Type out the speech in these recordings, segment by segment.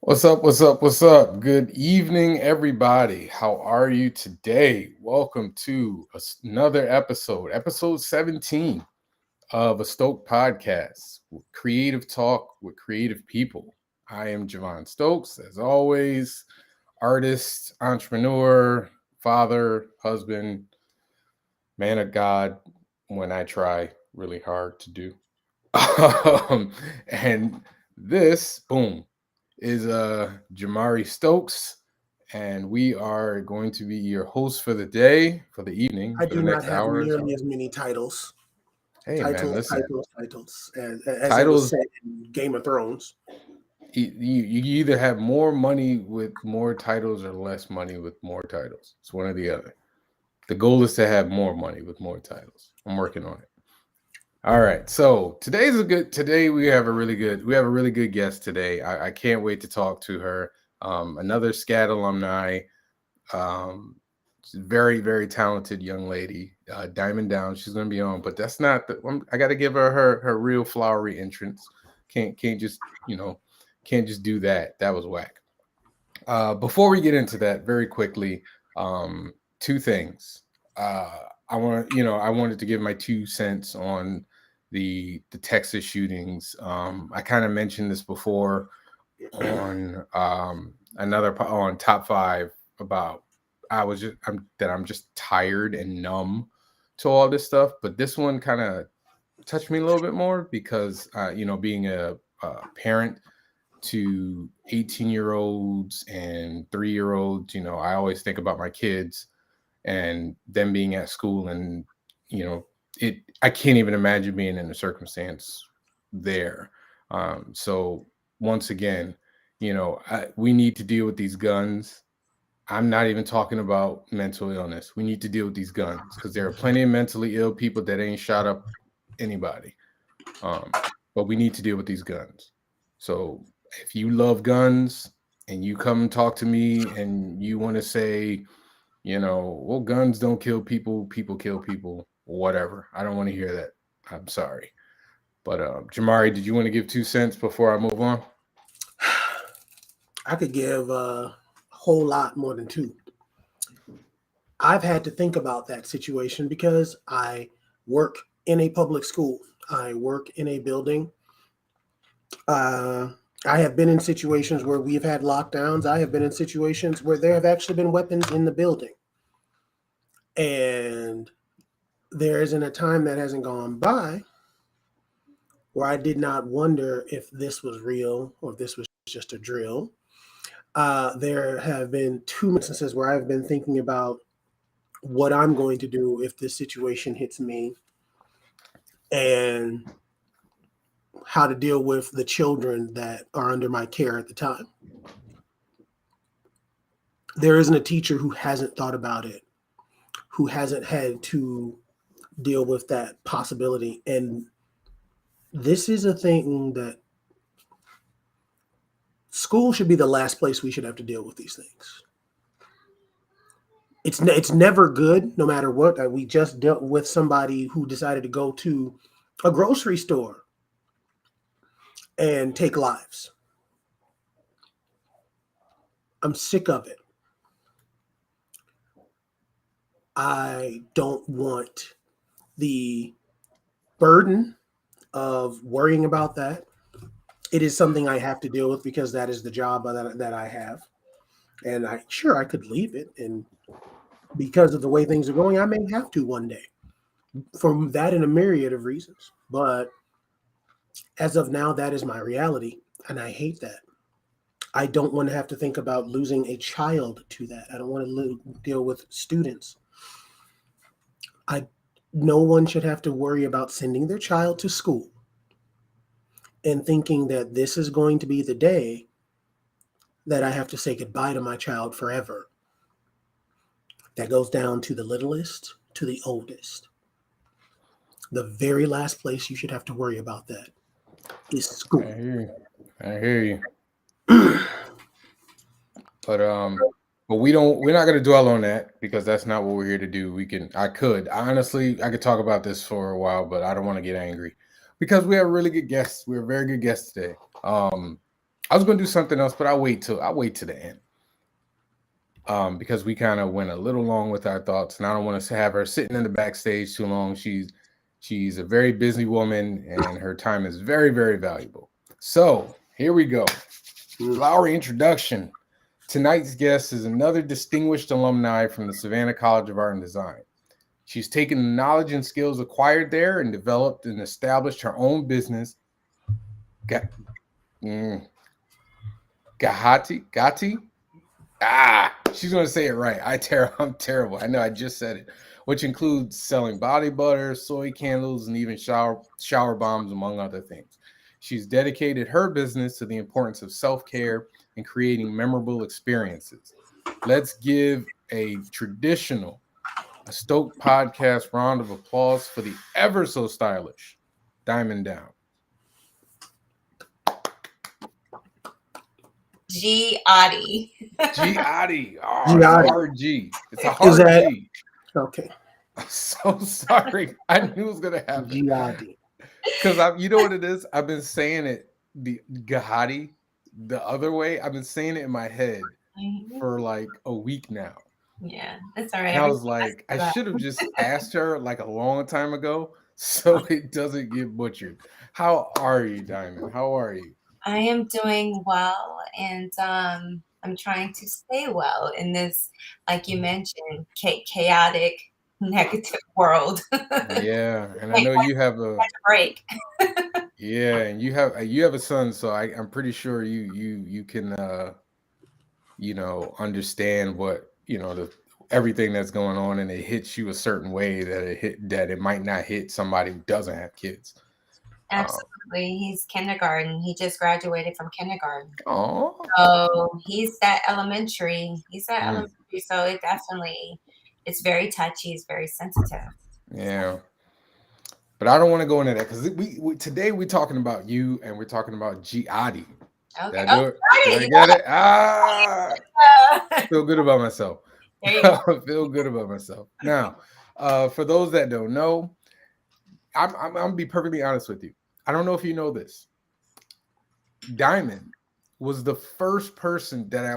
What's up? What's up? What's up? Good evening, everybody. How are you today? Welcome to another episode 17 of a Stoked Podcast, creative talk with creative people. I am Javon Stokes, as always, artist, entrepreneur, father, husband, man of God, when I try really hard to do. And this, boom, is Jamari Stokes, and we are going to be your hosts for the day, for the evening, I for the do not next have hour or nearly so. as many titles, Hey man, titles, listen, titles, titles, as it was titles. said in Game of Thrones. You either have more money with more titles or less money with more titles. It's one or the other. The goal is to have more money with more titles. I'm working on it. All right. So today we have a really good guest today. I can't wait to talk to her. Another SCAD alumni. She's a very, very talented young lady. Diamond Down. She's gonna be on, but that's not I gotta give her real flowery entrance. Can't just, can't just do that. That was whack. Before we get into that, very quickly, two things. Uh, I wanted to give my 2 cents on the Texas shootings. I kind of mentioned this before on on top five about I'm just tired and numb to all this stuff, but this one kind of touched me a little bit more because being a parent to 18-year-olds and 3-year-olds, I always think about my kids and them being at school, and you know I can't even imagine being in a circumstance there. So once again, we need to deal with these guns. I'm not even talking about mental illness. We need to deal with these guns because there are plenty of mentally ill people that ain't shot up anybody. um, but we need to deal with these guns. So if you love guns and you come talk to me and you want to say, well, guns don't kill people, people kill people, whatever. I don't want to hear that. I'm sorry. But Jamari, did you want to give 2 cents before I move on? I could give a whole lot more than two. I've had to think about that situation because I work in a public school. I work in a building. Uh, I have been in situations where we've had lockdowns. I have been in situations where there have actually been weapons in the building. And there isn't a time that hasn't gone by where I did not wonder if this was real or if this was just a drill. There have been two instances where I've been thinking about what I'm going to do if this situation hits me and how to deal with the children that are under my care at the time. There isn't a teacher who hasn't thought about it, who hasn't had to deal with that possibility. And this is a thing that school should be the last place we should have to deal with these things. It's never good, no matter what. We just dealt with somebody who decided to go to a grocery store and take lives. I'm sick of it. I don't want the burden of worrying about that. It is something I have to deal with because that is the job that I have. And I could leave it. And because of the way things are going, I may have to one day for that and a myriad of reasons. But as of now, that is my reality. And I hate that. I don't want to have to think about losing a child to that. I don't want to deal with students. No one should have to worry about sending their child to school and thinking that this is going to be the day that I have to say goodbye to my child forever. That goes down to the littlest to the oldest. The very last place you should have to worry about that is I school. hear you. I hear you. But we're not gonna dwell on that because that's not what we're here to do. I could talk about this for a while, but I don't want to get angry because we have really good guests. We're very good guests today. I was gonna do something else, but I'll wait till the end. Because we kind of went a little long with our thoughts, and I don't want to have her sitting in the backstage too long. She's a very busy woman, and her time is very, very valuable. So here we go. Flowery introduction. Tonight's guest is another distinguished alumni from the Savannah College of Art and Design. She's taken the knowledge and skills acquired there and developed and established her own business. Gehati? She's going to say it right. I'm terrible. I know I just said it. Which includes selling body butter, soy candles, and even shower bombs, among other things. She's dedicated her business to the importance of self-care and creating memorable experiences. Let's give a Stoked Podcast round of applause for the ever so stylish Diamond Down. Gehati. Gehati. Oh, Gehati. It's a hard G. It's a hard G. Okay. I'm so sorry. I knew it was gonna happen. Gehati. Because you know what it is? I've been saying it the Gehati the other way. I've been saying it in my head for like a week now. Yeah, that's all right. And I was like, I should have just asked her like a long time ago so it doesn't get butchered. How are you, Diamond? How are you? I am doing well, and I'm trying to stay well in this, like you mentioned, chaotic, negative world. Yeah, and I know you have a break. Yeah, and you have a son, so I'm pretty sure you can understand what everything that's going on, and it hits you a certain way that it might not hit somebody who doesn't have kids. Absolutely. He's kindergarten. He just graduated from kindergarten. Oh. So he's that elementary. So it's very touchy. It's very sensitive. Yeah. But I don't want to go into that because today we're talking about you and we're talking about Gehati. Okay. Did I get it? I feel good about myself. I feel good about myself. Now, for those that don't know, I'm gonna be perfectly honest with you. I don't know if you know this. Diamond was the first person that I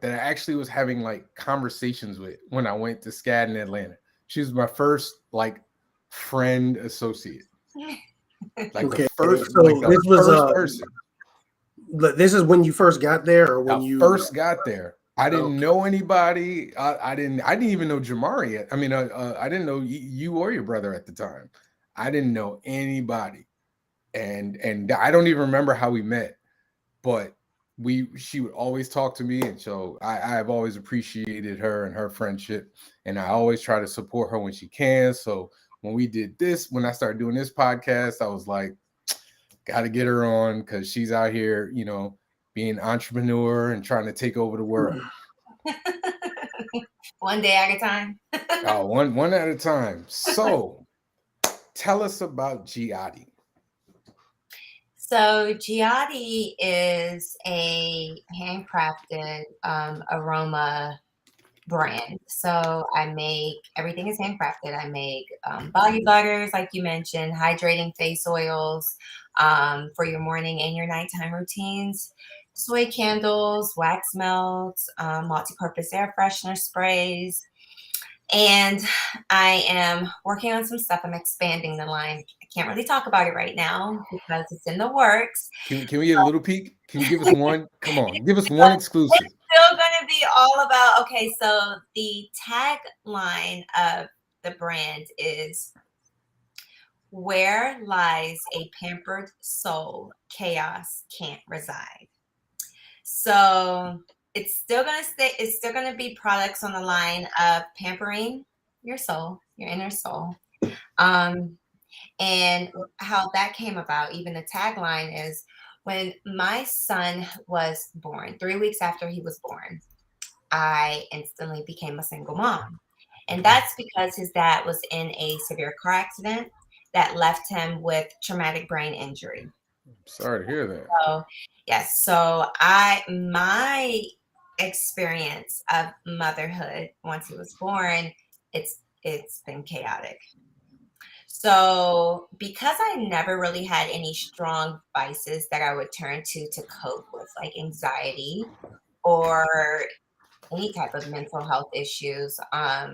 actually was having like conversations with when I went to SCAD in Atlanta. She was my first like friend associate. Like okay. the first, so like the this was first person. This is when you first got there, or when you first got there. I didn't know anybody. I didn't even know Jamari yet. I mean, I didn't know you or your brother at the time. I didn't know anybody, and I don't even remember how we met, but she would always talk to me, and so I've always appreciated her and her friendship, and I always try to support her when she can. So when I started doing this podcast, I was like, got to get her on because she's out here, being an entrepreneur and trying to take over the world. One day at a time. One at a time. So tell us about Gehati. So Gehati is a handcrafted aroma brand. So everything is handcrafted. I make body butters, like you mentioned, hydrating face oils for your morning and your nighttime routines, soy candles, wax melts, multi-purpose air freshener sprays. And I am working on some stuff. I'm expanding the line. I can't really talk about it right now because it's in the works. Can we get a little peek? Can you give us one? Come on, give us one exclusive. It's still going to be all about, okay, so the tagline of the brand is, "Where lies a pampered soul, chaos can't reside." So it's still going to be products on the line of pampering your soul, your inner soul. And how that came about, even the tagline is, when my son was born, 3 weeks after he was born, I instantly became a single mom. And that's because his dad was in a severe car accident that left him with traumatic brain injury. Sorry to hear that. So, yes. So my experience of motherhood once he was born, it's been chaotic. So because I never really had any strong vices that I would turn to cope with, like anxiety or any type of mental health issues, I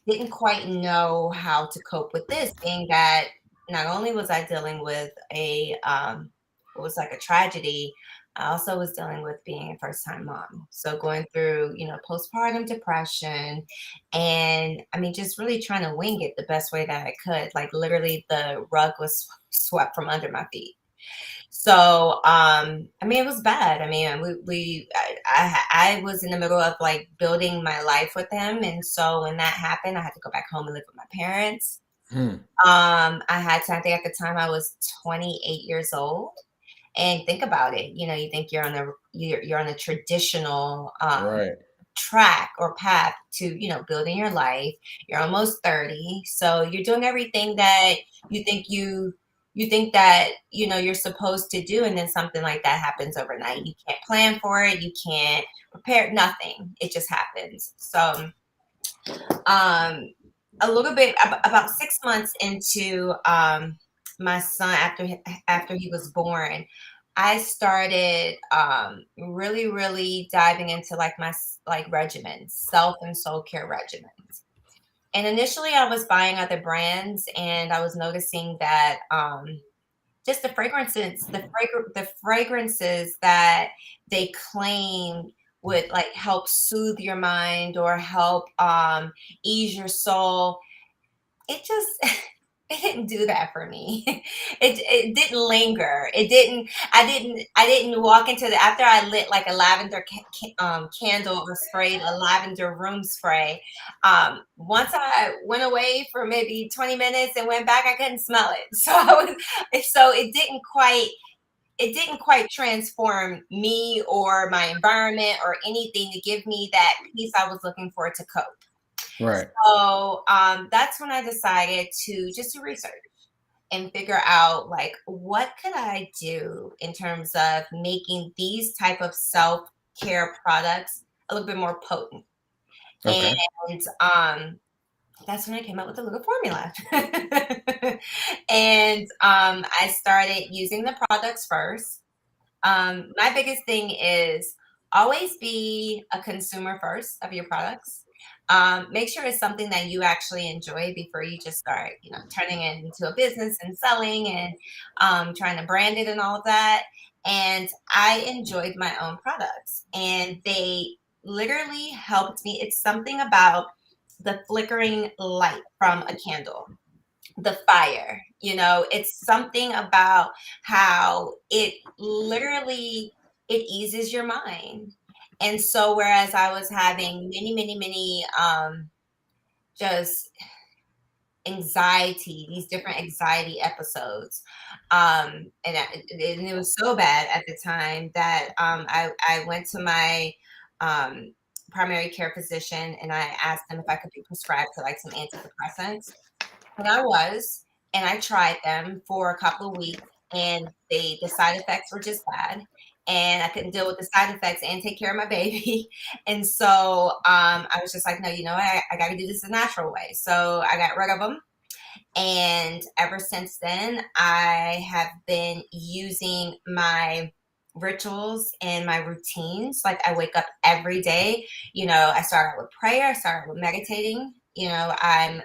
didn't quite know how to cope with this, being that not only was I dealing with what was like a tragedy, I also was dealing with being a first time mom. So going through, postpartum depression, and I mean, just really trying to wing it the best way that I could. Like literally the rug was swept from under my feet. So, I mean, it was bad. I mean, I was in the middle of like building my life with him. And so when that happened, I had to go back home and live with my parents. Hmm. I think at the time I was 28 years old. And think about it, you think you're on a traditional, Right. track or path to, building your life. You're almost 30. So you're doing everything that you think that you're supposed to do, and then something like that happens overnight. You can't plan for it, you can't prepare, nothing. It just happens. So a little bit about 6 months into my son, after he was born, I started really, really diving into like my regimens, self and soul care regimens. And initially, I was buying other brands, and I was noticing that just the fragrances that they claim would like help soothe your mind or help ease your soul, it just it didn't do that for me. It didn't linger. I didn't walk into the after I lit like a lavender candle or sprayed a lavender room spray. Once I went away for maybe 20 minutes and went back, I couldn't smell it. So it didn't quite transform me or my environment or anything to give me that peace I was looking for to cope. Right. So that's when I decided to just do research and figure out like what could I do in terms of making these type of self-care products a little bit more potent. Okay. And that's when I came up with the little formula. And I started using the products first. My biggest thing is always be a consumer first of your products. Make sure it's something that you actually enjoy before you just start, turning it into a business and selling and trying to brand it and all of that. And I enjoyed my own products, and they literally helped me. It's something about the flickering light from a candle, the fire, it's something about how it literally it eases your mind. And so whereas I was having many just these different anxiety episodes, and it was so bad at the time that I went to my primary care physician, and I asked them if I could be prescribed to like some antidepressants. And I tried them for a couple of weeks, and the side effects were just bad. And I couldn't deal with the side effects and take care of my baby. And so I was just like, no, I got to do this the natural way. So I got rid of them. And ever since then, I have been using my rituals and my routines. Like I wake up every day, I start out with prayer, I start out with meditating, I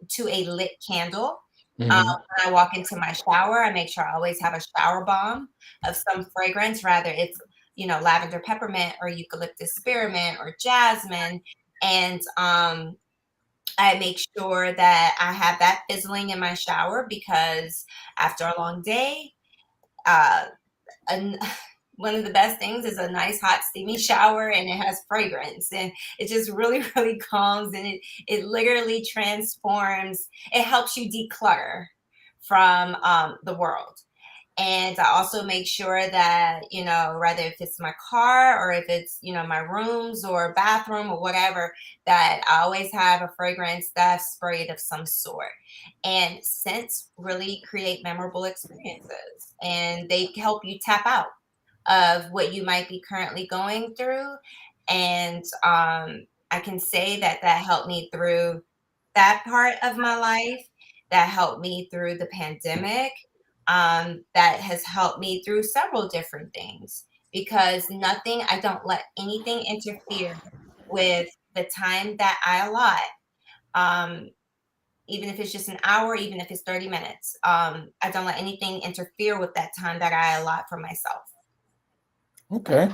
to a lit candle. Mhm. When I walk into my shower, I make sure I always have a shower bomb of some fragrance, rather it's, lavender peppermint or eucalyptus spearmint or jasmine. And I make sure that I have that fizzling in my shower, because after a long day, uh, an, one of the best things is a nice hot steamy shower, and it has fragrance, and it just really really calms, and it literally transforms. It helps you declutter from the world. And I also make sure that, whether if it's my car or if it's, my rooms or bathroom or whatever, that I always have a fragrance that's sprayed of some sort. And scents really create memorable experiences, and they help you tap out of what you might be currently going through. And I can say that helped me through that part of my life that helped me through the pandemic, that has helped me through several different things, because I don't let anything interfere with the time that I allot. Even if it's just an hour, even if it's 30 minutes. I don't let anything interfere with that time that I allot for myself. Okay.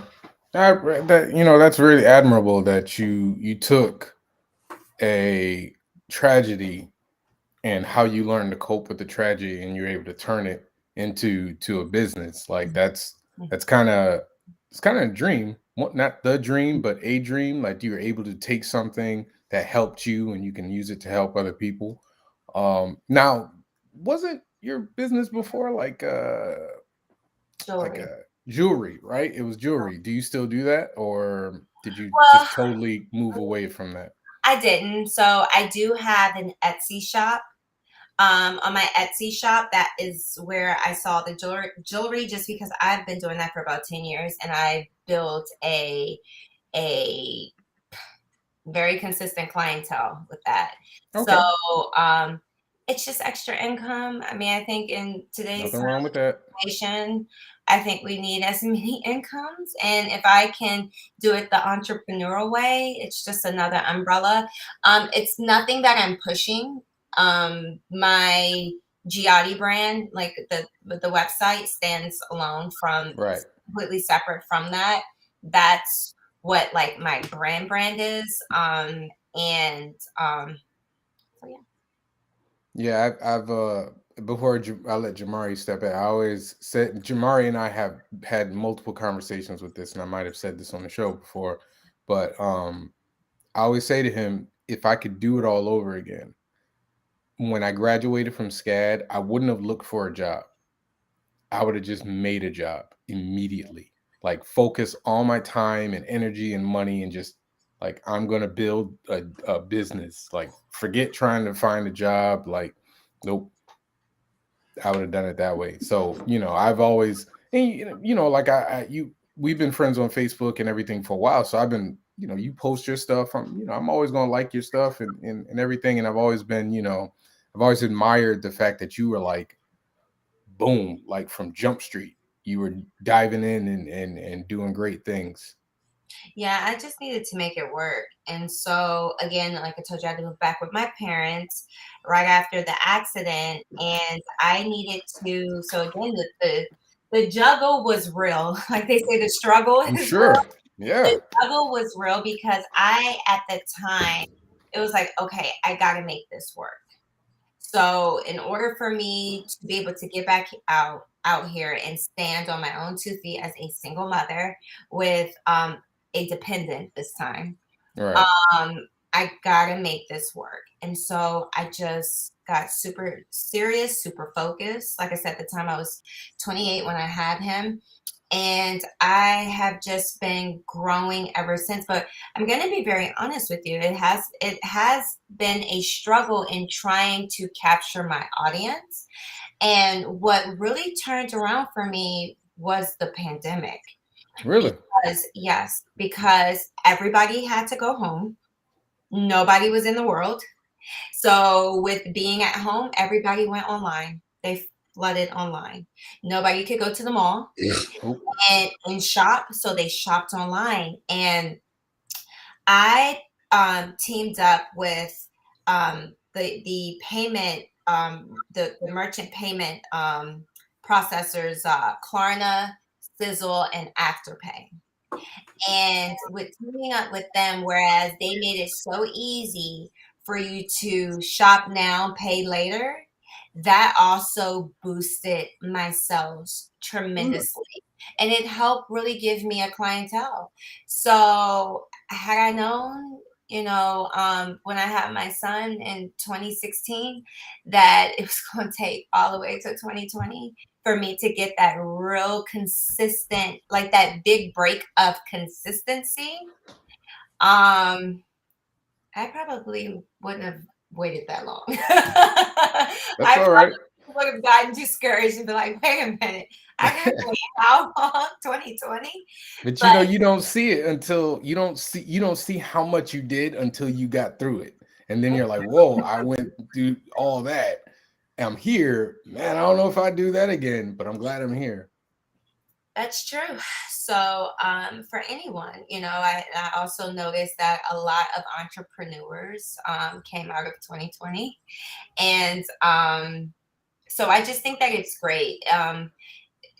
That's really admirable that you took a tragedy and how you learn to cope with the tragedy and you're able to turn it into a business. Like that's kind of it's kind of a dream. Not the dream, but a dream. Like you were able to take something that helped you and you can use it to help other people. Now, wasn't your business before like Jewelry. jewelry, right? It was jewelry. Do you still do that, or did you Well, just totally move away from that? I didn't. So I do have an Etsy shop. On my Etsy shop, that is where I saw the jewelry, just because I've been doing that for about 10 years, and I built a very consistent clientele with that. Okay. So it's just extra income. I mean, I think in today's Nothing wrong with that. situation, I think we need as many incomes. And if I can do it the entrepreneurial way, it's just another umbrella. It's nothing that I'm pushing. My Gehati brand, like the website, stands alone from Right. completely separate from that. That's what like my brand is. So yeah. Yeah, I've before I let Jamari step in, I always said Jamari and I have had multiple conversations with this, and I might have said this on the show before, but I always say to him, if I could do it all over again, when I graduated from SCAD, I wouldn't have looked for a job. I would have just made a job immediately. Like focus all my time and energy and money and just like I'm gonna build a business. Like forget trying to find a job. Like, nope. I would have done it that way. So, I've always like we've been friends on Facebook and everything for a while. So I've been, you post your stuff. I'm always gonna like your stuff and everything. And I've always been, I've always admired the fact that you were like, boom, like from Jump Street, you were diving in and doing great things. Yeah, I just needed to make it work. And so, again, like I told you, I had to move back with my parents right after the accident. And I needed to, so again, the juggle was real. Like they say, the struggle I'm is real. sure. Yeah. The struggle was real because at the time, it was like, okay, I got to make this work. So in order for me to be able to get back out here and stand on my own 2 feet as a single mother with a dependent this time, Right. I gotta make this work. And so I just got super serious, super focused. Like I said, at the time I was 28 when I had him. And I have just been growing ever since. But I'm going to be very honest with you. It has been a struggle in trying to capture my audience. And what really turned around for me was the pandemic. Really? Because everybody had to go home. Nobody was in the world. So with being at home, everybody went online. They flooded online. Nobody could go to the mall and shop, so they shopped online. And I teamed up with the payment the merchant payment processors, Klarna, Sizzle, and Afterpay. And with teaming up with them, whereas they made it so easy for you to shop now, pay later, that also boosted my sales tremendously. And it helped really give me a clientele. So had I known, when I had my son in 2016, that it was going to take all the way to 2020 for me to get that real consistent, like that big break of consistency, I probably wouldn't have waited that long. That's all right. Would have gotten discouraged and be like, wait a minute, I gotta wait how long? 2020? But you don't see it until you don't see how much you did until you got through it. And then you're like, whoa, I went through all that. I'm here, man. I don't know if I do that again, but I'm glad I'm here. That's true. So, for anyone, I also noticed that a lot of entrepreneurs came out of 2020. And so I just think that it's great.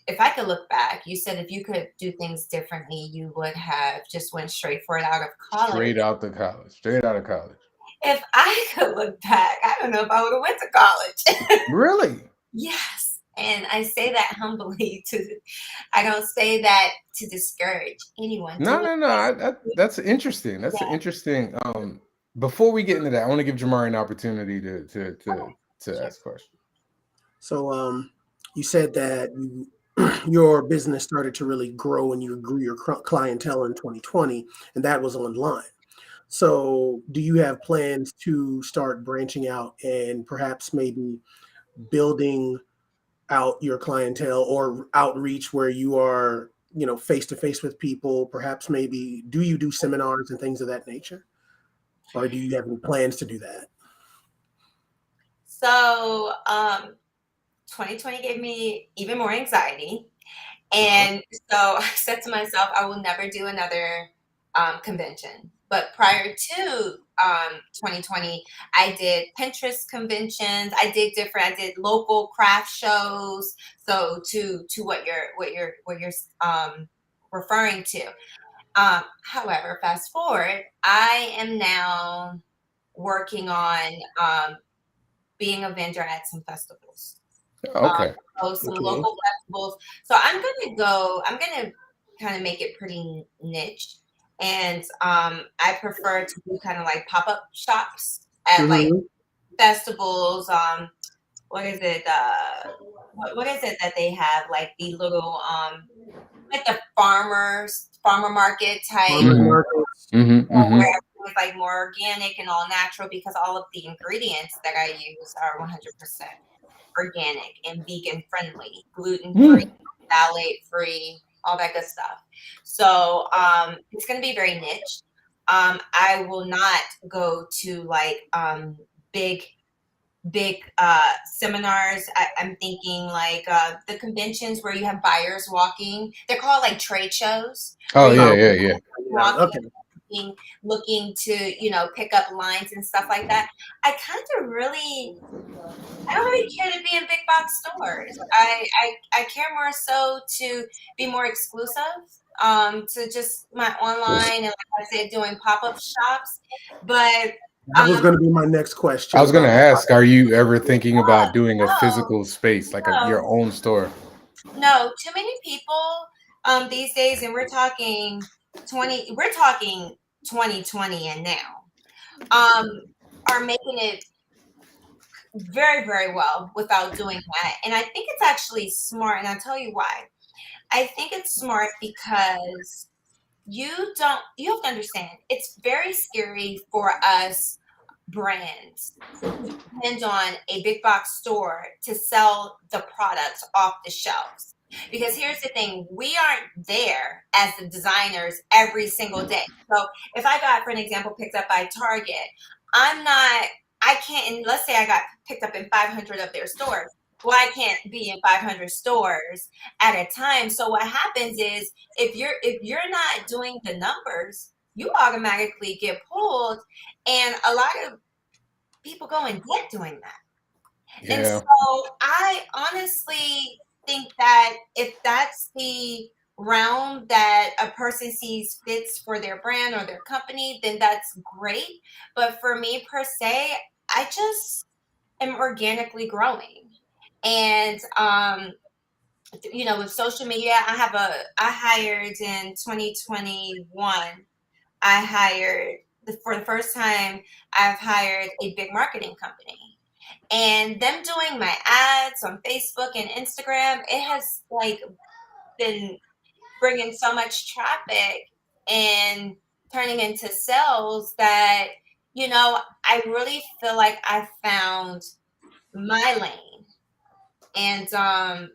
If I could look back, you said if you could do things differently, you would have just went straight for it out of college. Straight out of college. If I could look back, I don't know if I would have went to college. Really? Yes. And I say that humbly I don't say that to discourage anyone. No. That's interesting. That's interesting. Before we get into that, I want to give Jamari an opportunity to ask a question. So, you said that your business started to really grow and you grew your clientele in 2020, and that was online. So, do you have plans to start branching out and perhaps maybe building out your clientele or outreach where you are, face to face with people? Perhaps maybe do you do seminars and things of that nature? Or do you have any plans to do that? So, 2020 gave me even more anxiety. And so I said to myself, I will never do another convention. But prior to 2020, I did Pinterest conventions. I did local craft shows. So to what you're referring to. However, fast forward, I am now working on being a vendor at some festivals. Okay. Some local festivals. So I'm gonna kind of make it pretty niche. And I prefer to do kind of like pop-up shops at like festivals. What is it? What is it that they have? Like the little like the farmer market type. Where everything is like more organic and all natural, because all of the ingredients that I use are 100% organic and vegan friendly, gluten free, phthalate free, all that good stuff. So it's going to be very niche. I will not go to like big seminars. I'm thinking like the conventions where you have buyers walking. They're called like trade shows. Oh yeah. Walking, looking to pick up lines and stuff like that. I don't really care to be in big box stores. I care more so to be more exclusive, to just my online and, like I said, doing pop-up shops. But that was going to be my next question. I was going to ask, are you ever thinking about doing a physical space, like your own store? No, too many people these days, and we're talking 2020 and now, are making it very, very well without doing that. And I think it's actually smart, and I'll tell you why. I think it's smart because you have to understand, it's very scary for us brands to depend on a big box store to sell the products off the shelves. Because here's the thing, we aren't there as the designers every single day. So if I got, for an example, picked up by Target, I can't, and let's say I got picked up in 500 of their stores. Well, I can't be in 500 stores at a time. So what happens is if you're not doing the numbers, you automatically get pulled, and a lot of people go in debt doing that. Yeah. And so I honestly think that if that's the realm that a person sees fits for their brand or their company, then that's great. But for me per se, I just am organically growing. And with social media, I hired in 2021. For the first time, I've hired a big marketing company. And them doing my ads on Facebook and Instagram, it has like been bringing so much traffic and turning into sales that, I really feel like I found my lane. And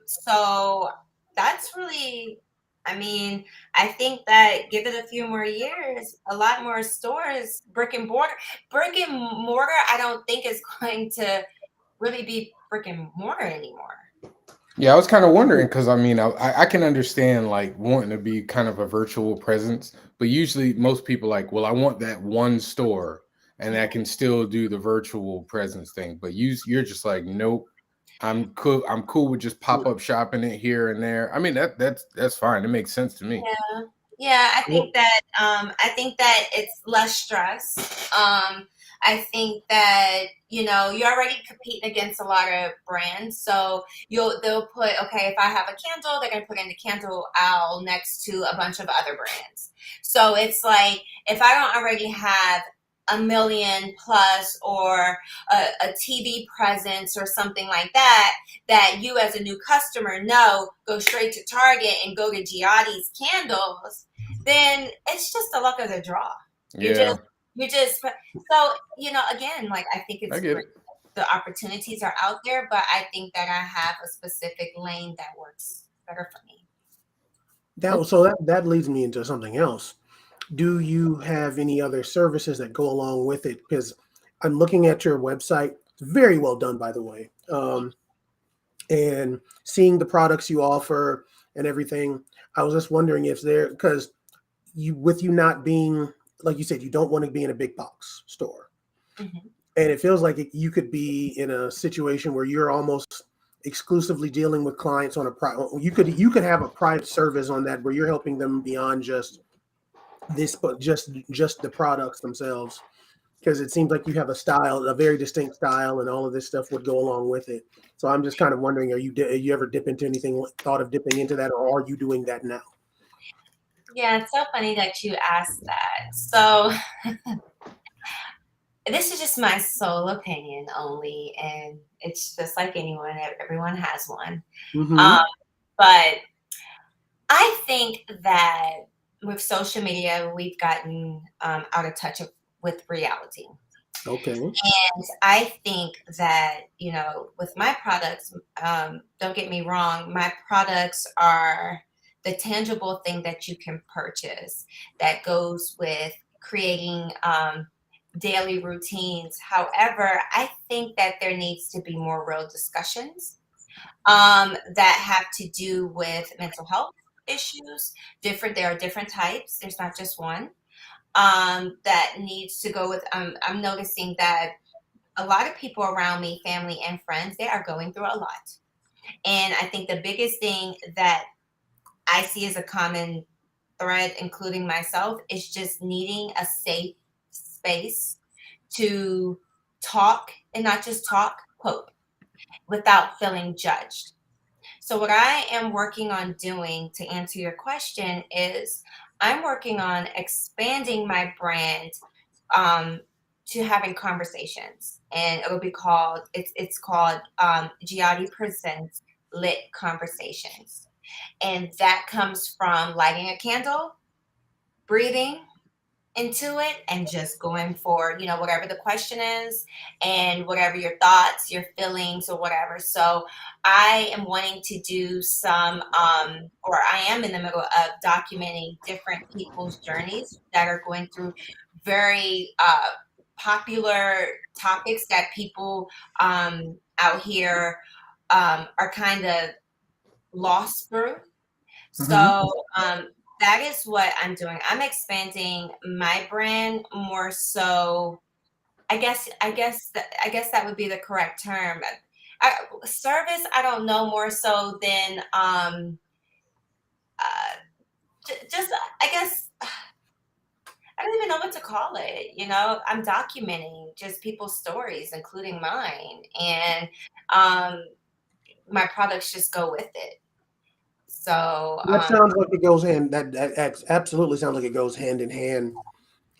so that's really I mean, I think that give it a few more years, a lot more stores, brick and mortar, I don't think is going to really be brick and mortar anymore. Yeah, I was kind of wondering because I mean, I can understand like wanting to be kind of a virtual presence, but usually most people like, well, I want that one store and I can still do the virtual presence thing. But you're just like, nope, I'm cool. I'm cool with just pop up shopping it here and there. I mean, that's fine. It makes sense to me. Yeah. Yeah, I think that it's less stress. I think that, you're already competing against a lot of brands. So they'll put, okay, if I have a candle, they're gonna put in the candle aisle next to a bunch of other brands. So it's like if I don't already have a million plus or a TV presence or something like that you as a new customer know go straight to Target and go to Gehati's candles, then it's just the luck of the draw. Yeah, You just so again, like I think I it's get great. it. The opportunities are out there, but I think that I have a specific lane that works better for me. That leads me into something else. Do you have any other services that go along with it? Because I'm looking at your website. It's very well done, by the way. And seeing the products you offer and everything, I was just wondering if because you not being, like you said, you don't want to be in a big box store. Mm-hmm. And it feels like you could be in a situation where you're almost exclusively dealing with clients on you could have a private service on that where you're helping them beyond just this, but just the products themselves, because it seems like you have a very distinct style, and all of this stuff would go along with it. So I'm just kind of wondering, are you ever dip into anything, thought of dipping into that, or are you doing that now? Yeah, it's so funny that you asked that. So this is just my sole opinion only, and it's just like anyone, everyone has one. Mm-hmm. But I think that with social media, we've gotten out of touch with reality. Okay. And I think that, with my products, don't get me wrong, my products are the tangible thing that you can purchase that goes with creating daily routines. However, I think that there needs to be more real discussions that have to do with mental health issues. There are different types. There's not just one that needs to go with. I'm noticing that a lot of people around me, family and friends, they are going through a lot. And I think the biggest thing that I see as a common thread, including myself, is just needing a safe space to talk, and not just talk, quote, without feeling judged. So what I am working on doing, to answer your question, is I'm working on expanding my brand to having conversations, and it'll be called it's called Gehati Presents Lit Conversations, and that comes from lighting a candle, breathing into it, and just going for whatever the question is and whatever your thoughts, your feelings, or whatever. So I am wanting to do some or I am in the middle of documenting different people's journeys that are going through very popular topics that people out here are kind of lost through. So that is what I'm doing. I'm expanding my brand more so. I guess that would be the correct term. Service, I don't know, more so than just, I guess, I don't even know what to call it. I'm documenting just people's stories, including mine, and my products just go with it. So That sounds like it goes hand. That absolutely sounds like it goes hand in hand.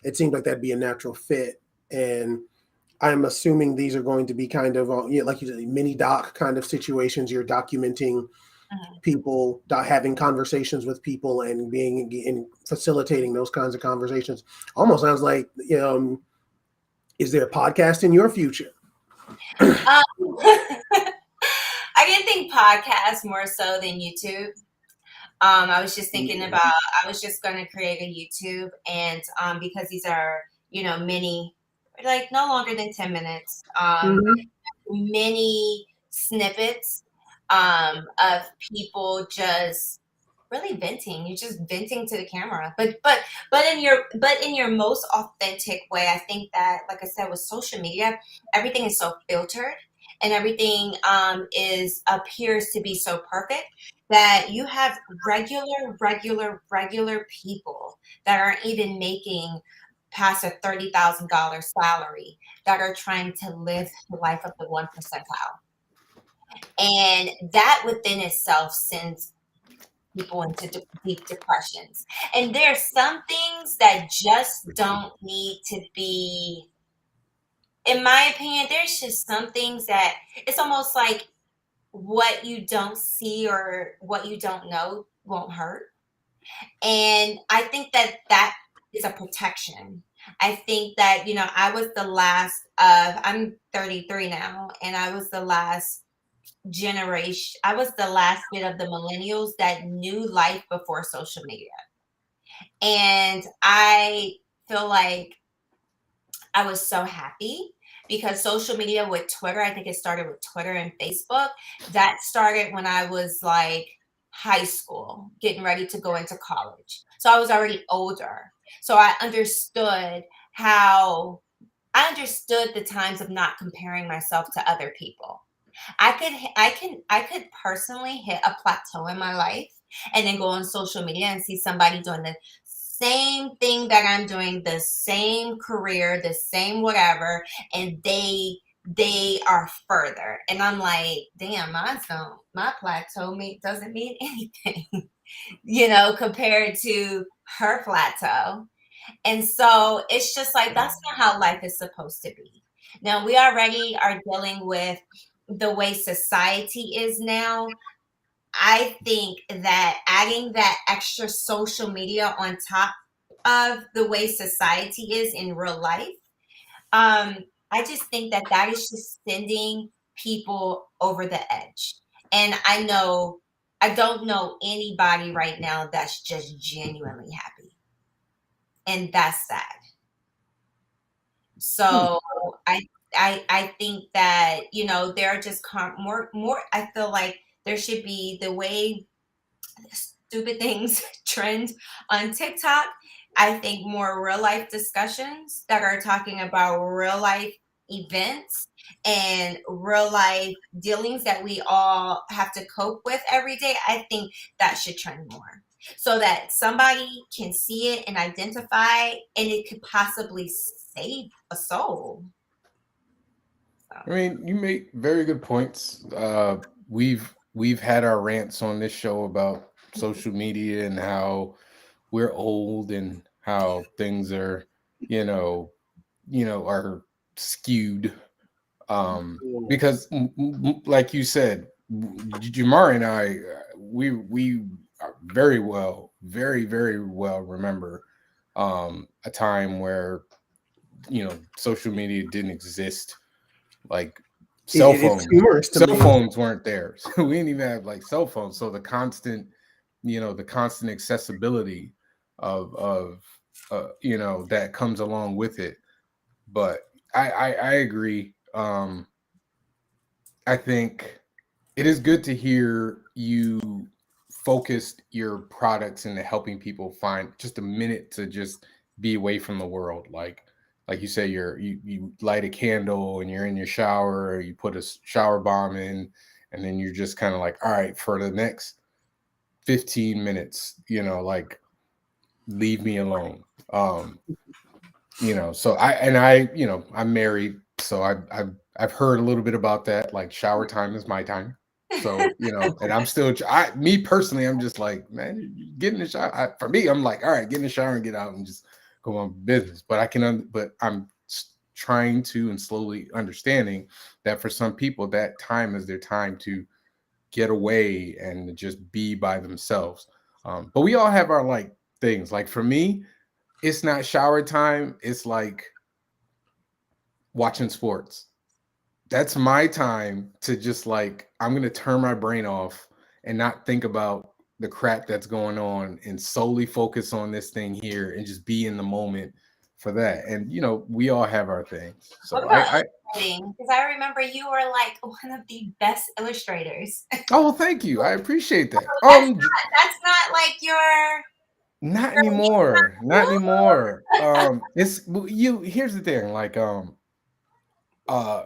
It seems like that'd be a natural fit, and I'm assuming these are going to be kind of, like you said, mini doc kind of situations. You're documenting people, having conversations with people, and being in facilitating those kinds of conversations. Almost sounds like, is there a podcast in your future? I didn't think podcasts more so than YouTube. I was just thinking about, I was just going to create a YouTube, and because these are, mini, like no longer than 10 minutes, mini snippets of people just really venting. You're just venting to the camera, but in your most authentic way. I think that, like I said, with social media, everything is so filtered, and everything appears to be so perfect that you have regular people that aren't even making past a $30,000 salary that are trying to live the life of the 1 percentile. And that within itself sends people into deep depressions. And there's some things that just don't need to be, in my opinion, there's just some things that it's almost like what you don't see or what you don't know won't hurt. And I think that that is a protection. I think that, I was the last of, I'm 33 now, and I was the last generation. I was the last bit of the millennials that knew life before social media. And I feel like I was so happy because social media with Twitter, I think it started with Twitter and Facebook. That started when I was like high school, getting ready to go into college. So I was already older. So I understood the times of not comparing myself to other people. I could personally hit a plateau in my life and then go on social media and see somebody doing the same thing that I'm doing, the same career, the same whatever, and they are further. And I'm like, damn, my plateau doesn't mean anything, compared to her plateau. And so it's just like, that's not how life is supposed to be. Now, we already are dealing with the way society is now. I think that adding that extra social media on top of the way society is in real life, I just think that that is just sending people over the edge. And I don't know anybody right now that's just genuinely happy. And that's sad. So I think that, there are just more, I feel like there should be the way stupid things trend on TikTok. I think more real life discussions that are talking about real life events and real life dealings that we all have to cope with every day. I think that should trend more so that somebody can see it and identify, and it could possibly save a soul. I mean, you make very good points. We've had our rants on this show about social media and how we're old and how things are, are skewed. Because like you said, Jamar and I, we are very well remember a time where social media didn't exist. Like cell phones weren't there, so we didn't even have like cell phones. So the constant accessibility of that comes along with it. But I agree. I think it is good to hear you focused your products into helping people find just a minute to just be away from the world. Like you say, you light a candle and you're in your shower, or you put a shower bomb in, and then you're just kind of like, all right, for the next 15 minutes, like leave me alone. So I'm married, so I've heard a little bit about that. Like shower time is my time. So, and I'm still, me personally, I'm just like, man, get in the shower. For me, I'm like, all right, get in the shower and get out and just go on business. But but I'm trying to and slowly understanding that for some people, that time is their time to get away and just be by themselves. But we all have our like things. Like for me, it's not shower time. It's like watching sports. That's my time to just like, I'm going to turn my brain off and not think about the crap that's going on and solely focus on this thing here and just be in the moment for that. And we all have our things. What So about I illustrating? Because I remember you were like one of the best illustrators. oh, well, thank you. I appreciate that. That's not like your Not anymore. Not anymore. Here's the thing, uh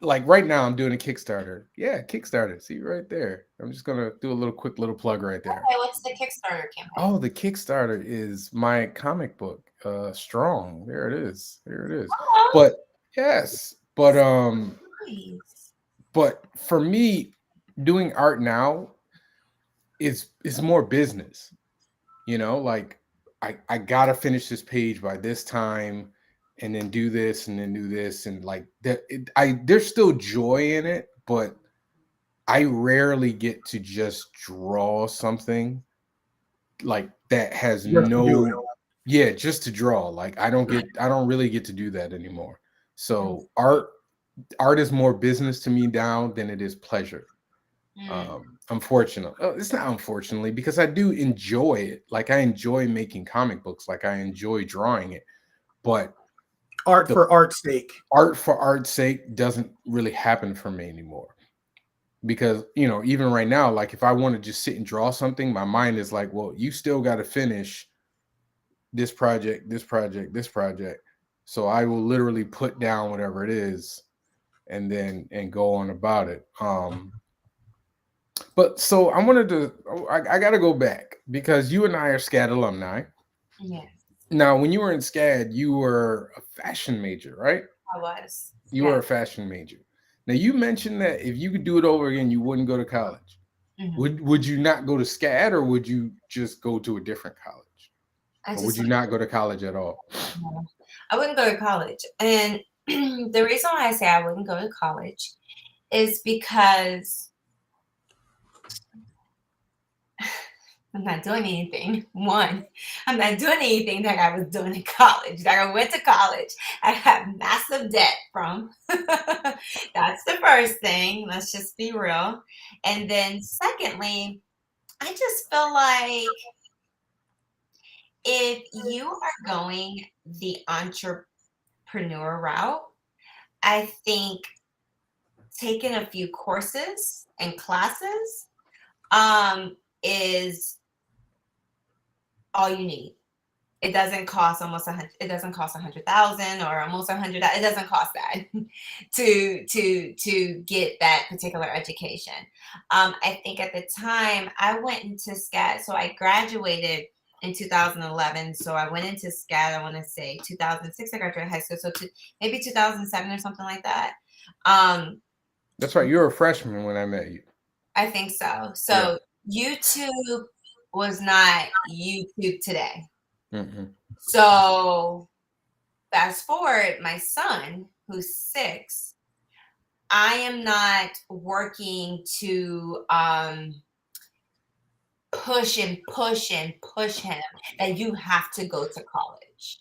like right now I'm doing a Kickstarter. Yeah, Kickstarter. See right there. I'm just gonna do a quick little plug right there. Okay, what's the Kickstarter campaign? Oh, the Kickstarter is my comic book, Strong. There it is. There it is. Oh, But yes, but nice. but for me, doing art now is more business. Like I gotta finish this page by this time, and then do this, and then do this, and like that. There's still joy in it, but I rarely get to just draw something like that has Just to do it. yeah, just to draw. Like I don't really get to do that anymore. So art is more business to me now than it is pleasure. Unfortunately, it's not unfortunately, because I do enjoy it. Like I enjoy making comic books, like I enjoy drawing it, but Art for art's sake. Art for art's sake doesn't really happen for me anymore. Because even right now, like if I want to just sit and draw something, my mind is like, well, you still got to finish this project, this project, this project. So I will literally put down whatever it is and go on about it. But so I wanted to, I got to go back because you and I are SCAD alumni. Yes. Now, when you were in SCAD, you were a fashion major, right? I was. You were a fashion major. Now, you mentioned that if you could do it over again, you wouldn't go to college. Mm-hmm. Would you not go to SCAD, or would you just go to a different college? Or would you not go to college at all? No, I wouldn't go to college. And the reason why I say I wouldn't go to college is because I'm not doing anything. One, I'm not doing anything that I was doing in college. That I went to college, I have massive debt from. That's the first thing. Let's just be real. And then secondly, I just feel like if you are going the entrepreneur route, I think taking a few courses and classes is all you need. It doesn't cost it doesn't cost 100,000 or almost 100. It doesn't cost that to get that particular education. I think at the time I went into SCAD, so I graduated in 2011. So I went into SCAD, I want to say 2006, I graduated high school. So maybe 2007 or something like that. That's right. You were a freshman when I met you. I think so. So yeah. YouTube was not YouTube today. Mm-hmm. So fast forward, my son, who's 6, I am not working to push him that you have to go to college.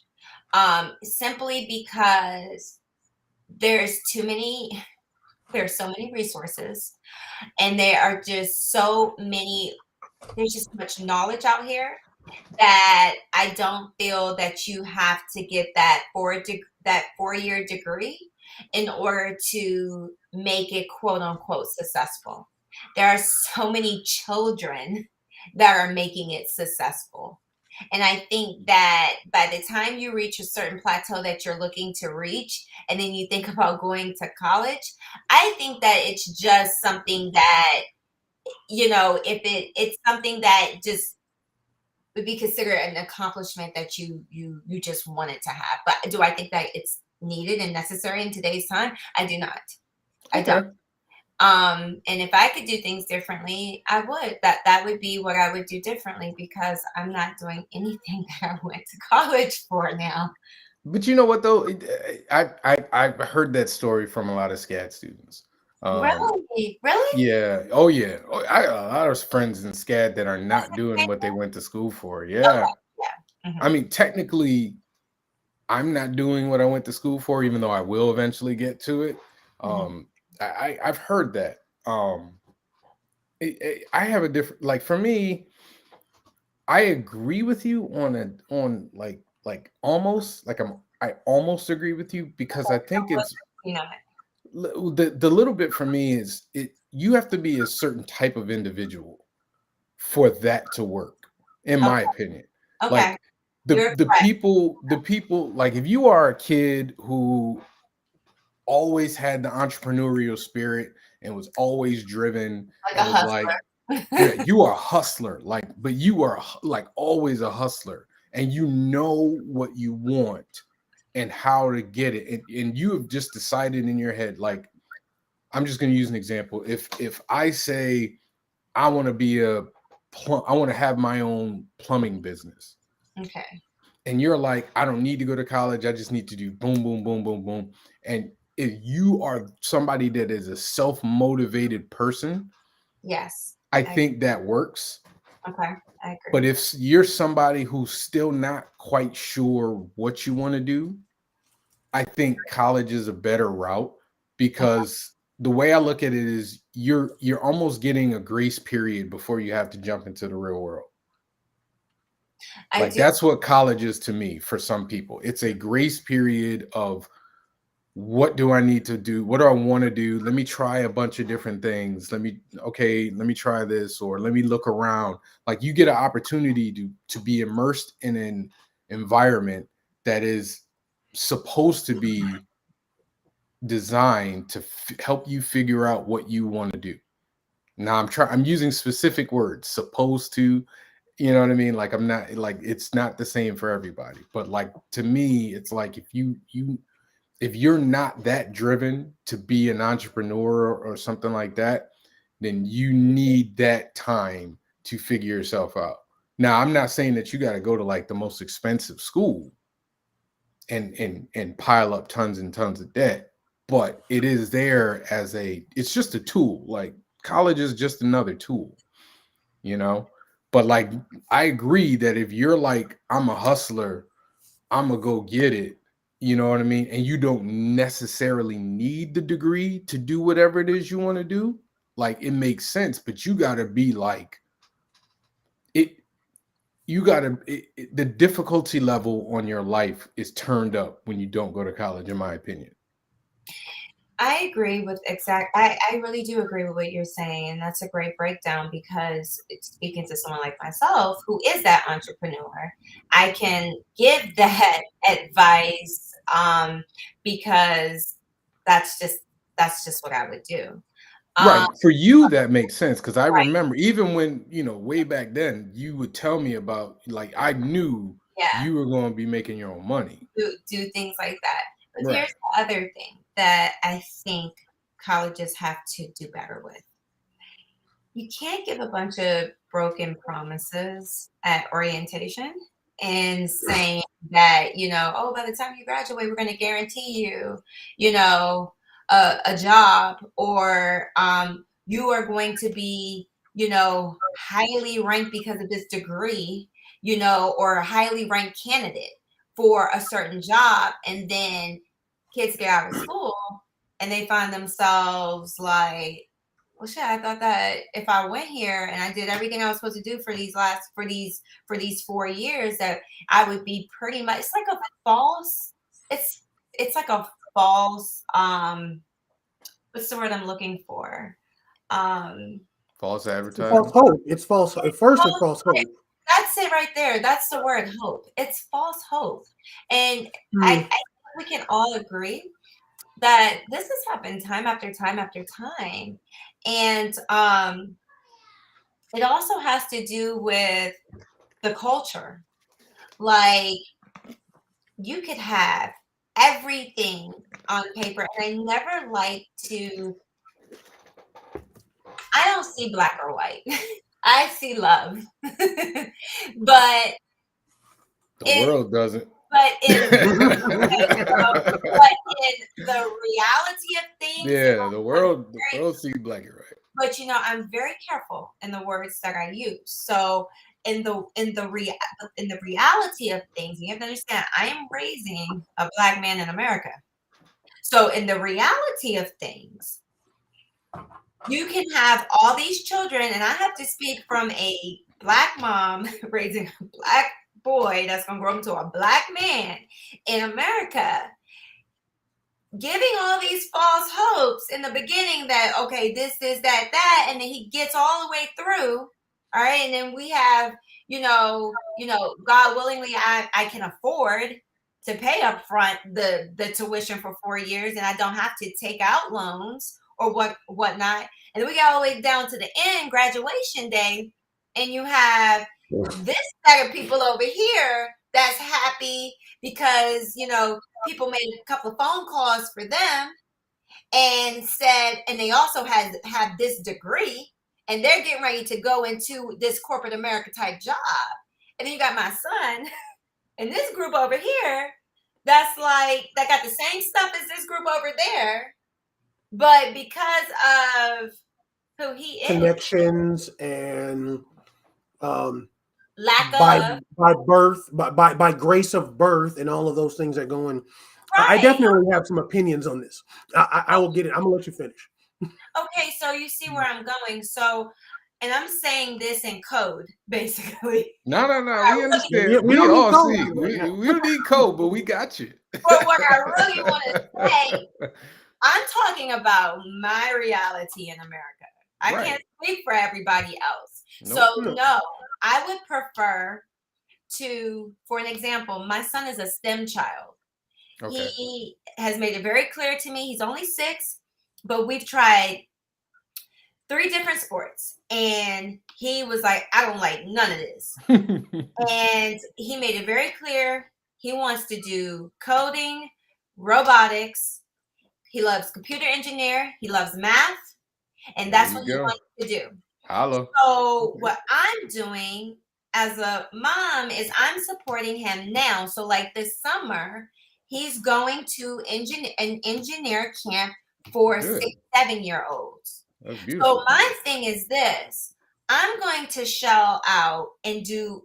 Simply because there's so many resources, and there are just there's just much knowledge out here that I don't feel that you have to get that 4-year degree in order to make it quote unquote successful. There are so many children that are making it successful. And I think that by the time you reach a certain plateau that you're looking to reach, and then you think about going to college, I think that it's just something that, if it's something that just would be considered an accomplishment that you just wanted to have. But do I think that it's needed and necessary in today's time? I do not. Okay. I don't. And if I could do things differently, I would. That would be what I would do differently, because I'm not doing anything that I went to college for now. But you know what though? I've heard that story from a lot of SCAD students. Really? Yeah. Oh yeah. I got a lot of friends in SCAD that are not doing what they went to school for. Yeah. Okay. Yeah. Mm-hmm. I mean, technically, I'm not doing what I went to school for, even though I will eventually get to it. Mm-hmm. I've heard that. I have a different, like, for me, I agree with you on like almost like I almost agree with you because I think it's You know, the little bit for me is you have to be a certain type of individual for that to work, in my okay, opinion. okay, Like you're correct. the people, like if you are a kid who always had the entrepreneurial spirit and was always driven Like a and was like, yeah, hustler. you are a hustler, like, but you are like always a hustler, and you know what you want and how to get it, and you have just decided in your head, like, I'm just going to use an example. If I say I want to be I want to have my own plumbing business, Okay. and you're like, I don't need to go to college, I just need to do boom, boom, boom, boom, boom, and if you are somebody that is a self-motivated person, Yes. I think that works. Okay. I But agree. if you're somebody who's still not quite sure what you want to do, I think college is a better route Okay. because the way I look at it is you're almost getting a grace period before you have to jump into the real world. I Like do. that's what college is to me for some people. It's a grace period of what do I need to do? What do I want to do? Let me try a bunch of different things. Let me try this, or let me look around. Like you get an opportunity to be immersed in an environment that is supposed to be designed to help you figure out what you want to do. Now I'm using specific words, supposed to, you know what I mean? Like I'm not, like it's not the same for everybody. But like to me, it's like if you're not that driven to be an entrepreneur or something like that, then you need that time to figure yourself out. Now, I'm not saying that you got to go to like the most expensive school and pile up tons and tons of debt, but it is there as it's just a tool. Like college is just another tool, you know? But like I agree that if you're like, I'm a hustler, I'm gonna go get it. You know what I mean? And you don't necessarily need the degree to do whatever it is you want to do. Like it makes sense, but you gotta be like it. You gotta the difficulty level on your life is turned up when you don't go to college, in my opinion. I agree with I really do agree with what you're saying. And that's a great breakdown because speaking to someone like myself who is that entrepreneur, I can give that advice because that's just that's just what I would do. Um, Right. For you, that makes sense. Cause I right. remember even when, way back then, you would tell me about like I knew Yeah. you were going to be making your own money. Do things like that. But here's Right. the other thing that I think colleges have to do better with. You can't give a bunch of broken promises at orientation and saying that, oh, by the time you graduate, we're going to guarantee you, a job, or you are going to be, highly ranked because of this degree, or a highly ranked candidate for a certain job. And then kids get out of school and they find themselves like, well, shit, I thought that if I went here and I did everything I was supposed to do for these 4 years, that I would be pretty much. It's like a false. It's like a false. What's the word I'm looking for? False False advertising. hope. It's false. At first, it's False. false hope. That's it right there. That's the word, hope. It's false hope, and I Hmm. think we can all agree that this has happened time after time after time, and it also has to do with the culture. Like you could have everything on paper, and I never like to. I don't see black or white. I see love, but The in world doesn't. but in but in the reality of things, Yeah, I'm the very world sees black and white. but I'm very careful in the words that I use. So in the reality of things, you have to understand I am raising a black man in America. So in the reality of things, you can have all these children, and I have to speak from a Black mom raising a Black boy that's going to grow into a Black man in America, giving all these false hopes in the beginning that, okay, this, that, and then he gets all the way through. All right. And then we have, God willingly, I can afford to pay up front the tuition for 4 years, and I don't have to take out loans or whatnot. And then we got all the way down to the end, graduation day, and you have this set of people over here that's happy because, people made a couple of phone calls for them and said, and they also have this degree, and they're getting ready to go into this corporate America type job. And then you got my son and this group over here that got the same stuff as this group over there, but because of who he is, connections and lack by of birth, by grace of birth, and all of those things that go in. right. I definitely have some opinions on this. I will get it. I'm gonna let you finish. Okay, so you see where I'm going. So, and I'm saying this in code, basically. No. We understand. We We don't need all code see. right now. We don't need code, but we got you. But what I really want to say, I'm talking about my reality in America. I Right. can't speak for everybody else. Nope. So, no, I would prefer to, for an example, my son is a STEM child. Okay. He has made it very clear to me. He's only 6, but we've tried 3 different sports, and he was like, I don't like none of this. And he made it very clear he wants to do coding, robotics. He loves computer engineer. He loves math, and that's what he wants to do. Hello. So what I'm doing as a mom is I'm supporting him now. So like this summer, he's going to an engineer camp for Good. 6-7-year-olds. That's beautiful. So my thing is this: I'm going to shell out and do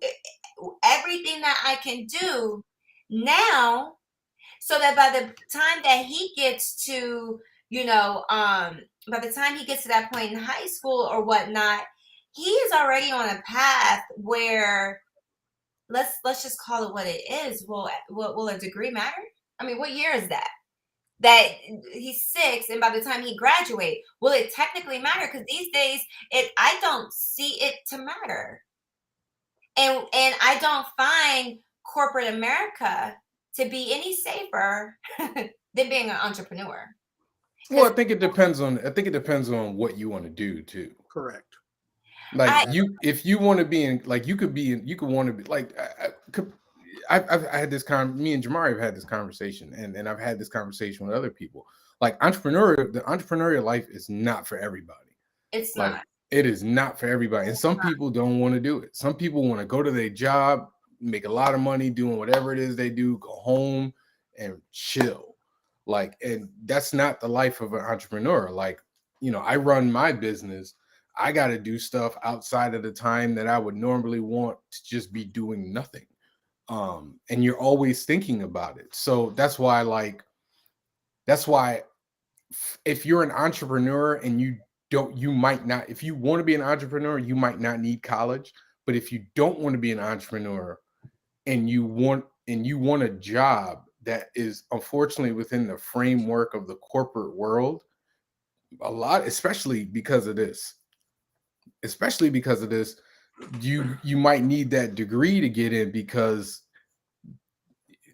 everything that I can do now, so that by the time that he gets to, by the time he gets to that point in high school or whatnot, he is already on a path where let's just call it what it is. Will a degree matter? I mean, what year is that? That he's 6, and by the time he graduates, will it technically matter? Because these days, I don't see it to matter, and I don't find corporate America to be any safer than being an entrepreneur. Well, I think it depends on what you want to do too. Correct. Like if you want to be in, like you could want to be like, I've had this me and Jamari have had this conversation, and I've had this conversation with other people. Like the entrepreneurial life is not for everybody. It's like, not. It is not for everybody, and some people don't want to do it. Some people want to go to their job, make a lot of money doing whatever it is they do, go home and chill. Like, and that's not the life of an entrepreneur. Like, I run my business. I got to do stuff outside of the time that I would normally want to just be doing nothing. And you're always thinking about it. So that's why if you're an entrepreneur and you might not, if you want to be an entrepreneur, you might not need college. But if you don't want to be an entrepreneur and you want a job that is unfortunately within the framework of the corporate world, especially because of this, you might need that degree to get in, because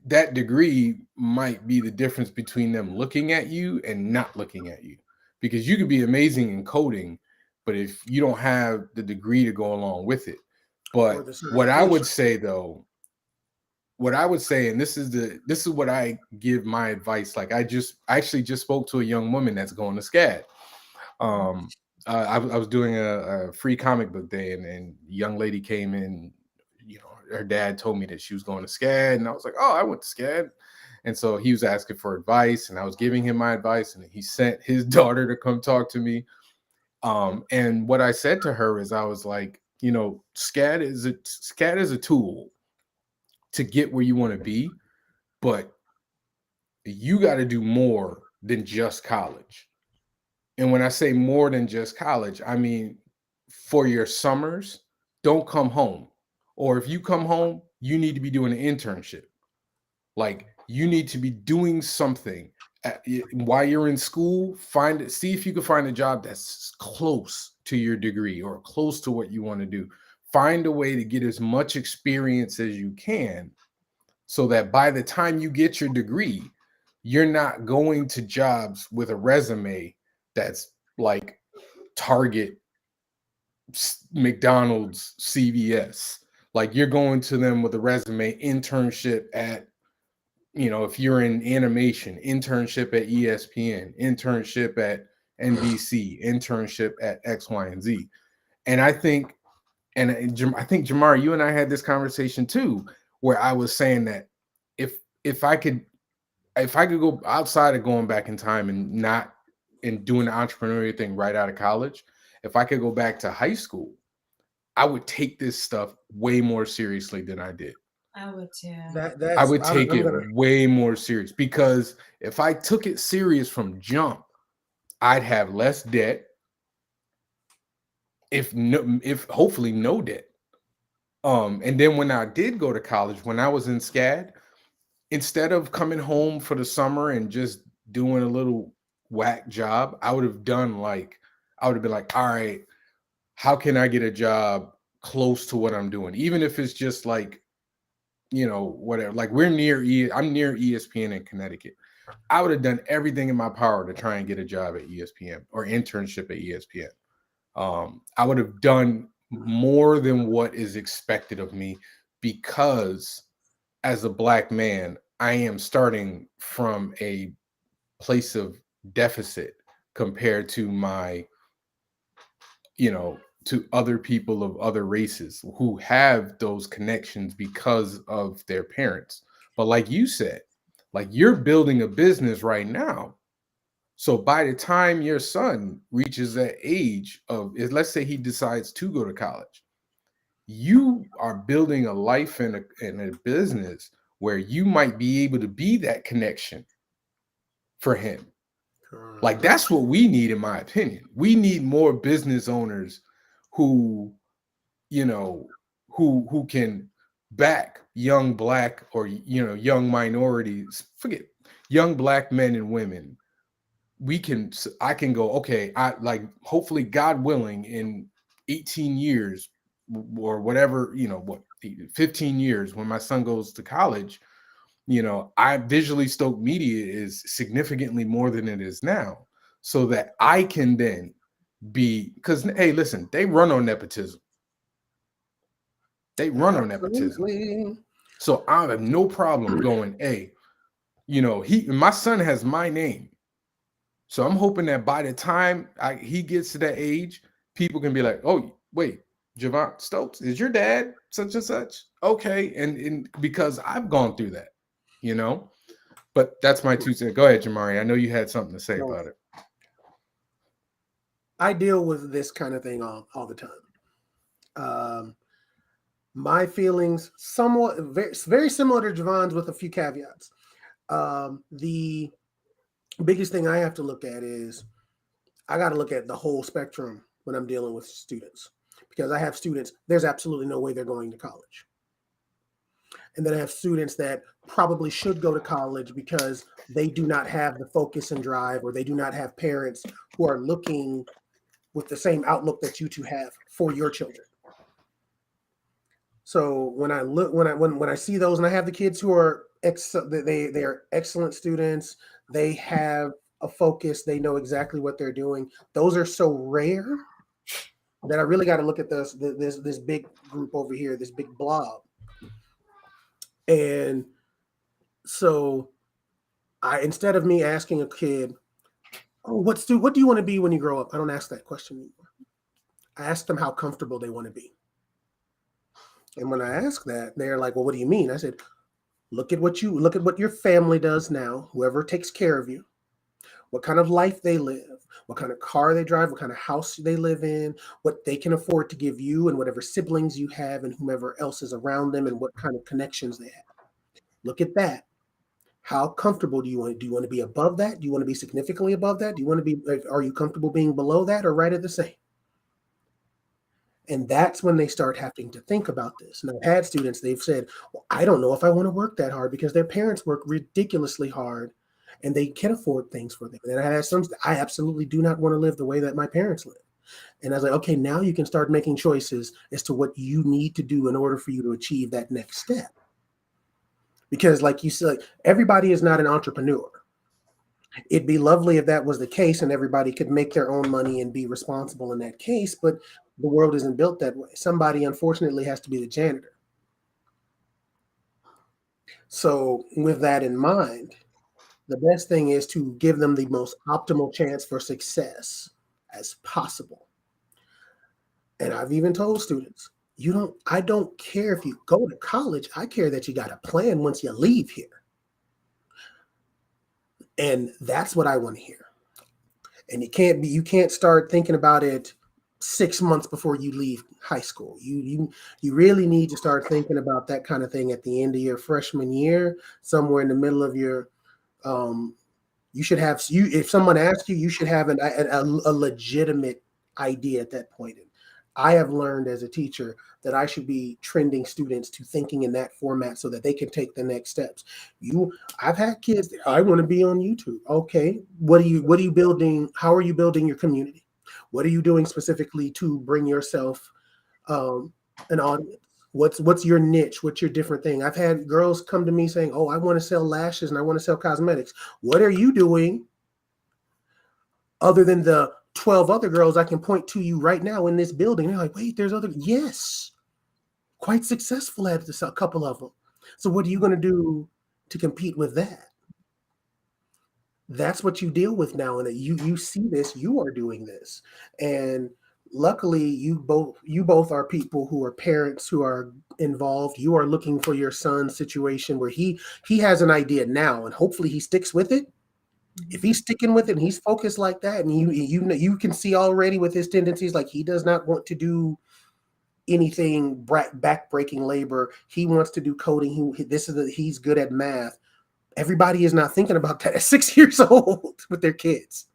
that degree might be the difference between them looking at you and not looking at you. Because you could be amazing in coding, but if you don't have the degree to go along with it. But what I would say, and this is what I give my advice. Like I actually just spoke to a young woman that's going to SCAD. I was doing a free comic book day, and a young lady came in. Her dad told me that she was going to SCAD, and I was like, "Oh, I went to SCAD." And so he was asking for advice, and I was giving him my advice, and he sent his daughter to come talk to me. And what I said to her is, I was like, SCAD is a tool to get where you want to be, but you got to do more than just college. And when I say more than just college, I mean for your summers, don't come home. Or if you come home, you need to be doing an internship. Like you need to be doing something while you're in school. See if you can find a job that's close to your degree or close to what you want to do. Find a way to get as much experience as you can so that by the time you get your degree, you're not going to jobs with a resume that's like Target, McDonald's, CVS. Like you're going to them with a resume internship at, if you're in animation, internship at ESPN, internship at NBC, internship at X, Y, and Z. And I think Jamar, you and I had this conversation too, where I was saying that if I could go outside of going back in time and doing the entrepreneurial thing right out of college, if I could go back to high school, I would take this stuff way more seriously than I did. I would too. I would take it way more serious, because if I took it serious from jump, I'd have less debt. If hopefully no debt. And then when I did go to college, when I was in SCAD, instead of coming home for the summer and just doing a little whack job, I would have been like, all right, how can I get a job close to what I'm doing? Even if it's just like, whatever, like I'm near ESPN in Connecticut. I would have done everything in my power to try and get a job at ESPN or internship at ESPN. I would have done more than what is expected of me, because as a Black man, I am starting from a place of deficit compared to my, to other people of other races who have those connections because of their parents. But like you said, like you're building a business right now. So by the time your son reaches that age let's say he decides to go to college, you are building a life and a business where you might be able to be that connection for him. Like that's what we need, in my opinion. We need more business owners who, who can back young Black or, young minorities, young Black men and women. I can go, okay, hopefully, God willing, in 18 years or whatever, 15 years, when my son goes to college, I visually stoked media is significantly more than it is now, so that I can then because, hey, listen, they run on nepotism. So I have no problem going, hey, my son has my name. So I'm hoping that by the time he gets to that age, people can be like, oh, wait, Javon Stokes, is your dad such and such? Okay. And because I've gone through that, but that's my 2 cents. Go ahead, Jamari. I know you had something to say about it. I deal with this kind of thing all the time. My feelings somewhat very similar to Javon's, with a few caveats. The biggest thing I have to look at is I got to look at the whole spectrum when I'm dealing with students, because I have students, there's absolutely no way they're going to college. And then I have students that probably should go to college because they do not have the focus and drive, or they do not have parents who are looking with the same outlook that you two have for your children. So when I see those, and I have the kids who are they are excellent students, they have a focus, they know exactly what they're doing. Those are so rare that I really got to look at this big group over here, this big blob. And so instead of me asking a kid, oh, what do you want to be when you grow up? I don't ask that question anymore. I ask them how comfortable they want to be. And when I ask that, they're like, well, what do you mean? I said, look at what your family does now, whoever takes care of you, what kind of life they live, what kind of car they drive, what kind of house they live in, what they can afford to give you and whatever siblings you have and whomever else is around them, and what kind of connections they have. Look at that. How comfortable do you want to? Do you want to be above that? Do you want to be significantly above that? Do you want to be like, are you comfortable being below that or right at the same? And that's when they start having to think about this. And I've had students, they've said, well, I don't know if I want to work that hard because their parents work ridiculously hard and they can afford things for them. And I had some, I absolutely do not want to live the way that my parents live. And I was like, okay, now you can start making choices as to what you need to do in order for you to achieve that next step. Because like you said, everybody is not an entrepreneur. It'd be lovely if that was the case and everybody could make their own money and be responsible in that case, but the world isn't built that way. Somebody, unfortunately, has to be the janitor. So with that in mind, the best thing is to give them the most optimal chance for success as possible. And I've even told students, I don't care if you go to college. I care that you got a plan once you leave here. And that's what I want to hear. And you can't start thinking about it 6 months before you leave high school. You really need to start thinking about that kind of thing at the end of your freshman year, somewhere in the middle of your you should have if someone asks you, you should have a legitimate idea at that point. I have learned as a teacher that I should be trending students to thinking in that format so that they can take the next steps. I've had kids that I want to be on YouTube. Okay, what are you building? How are you building your community? What are you doing specifically to bring yourself an audience? What's your niche? What's your different thing? I've had girls come to me saying, "Oh, I want to sell lashes and I want to sell cosmetics." What are you doing other than the 12 other girls I can point to you right now in this building? They're like, wait, there's other, yes, quite successful at this, a couple of them. So what are you going to do to compete with that? That's what you deal with now. And you see this, you are doing this. And luckily you both are people who are parents who are involved. You are looking for your son's situation where he has an idea now and hopefully he sticks with it. If he's sticking with it and he's focused like that, and you can see already with his tendencies, like he does not want to do anything back-breaking labor. He wants to do coding. He's good at math. Everybody is not thinking about that at 6 years old with their kids.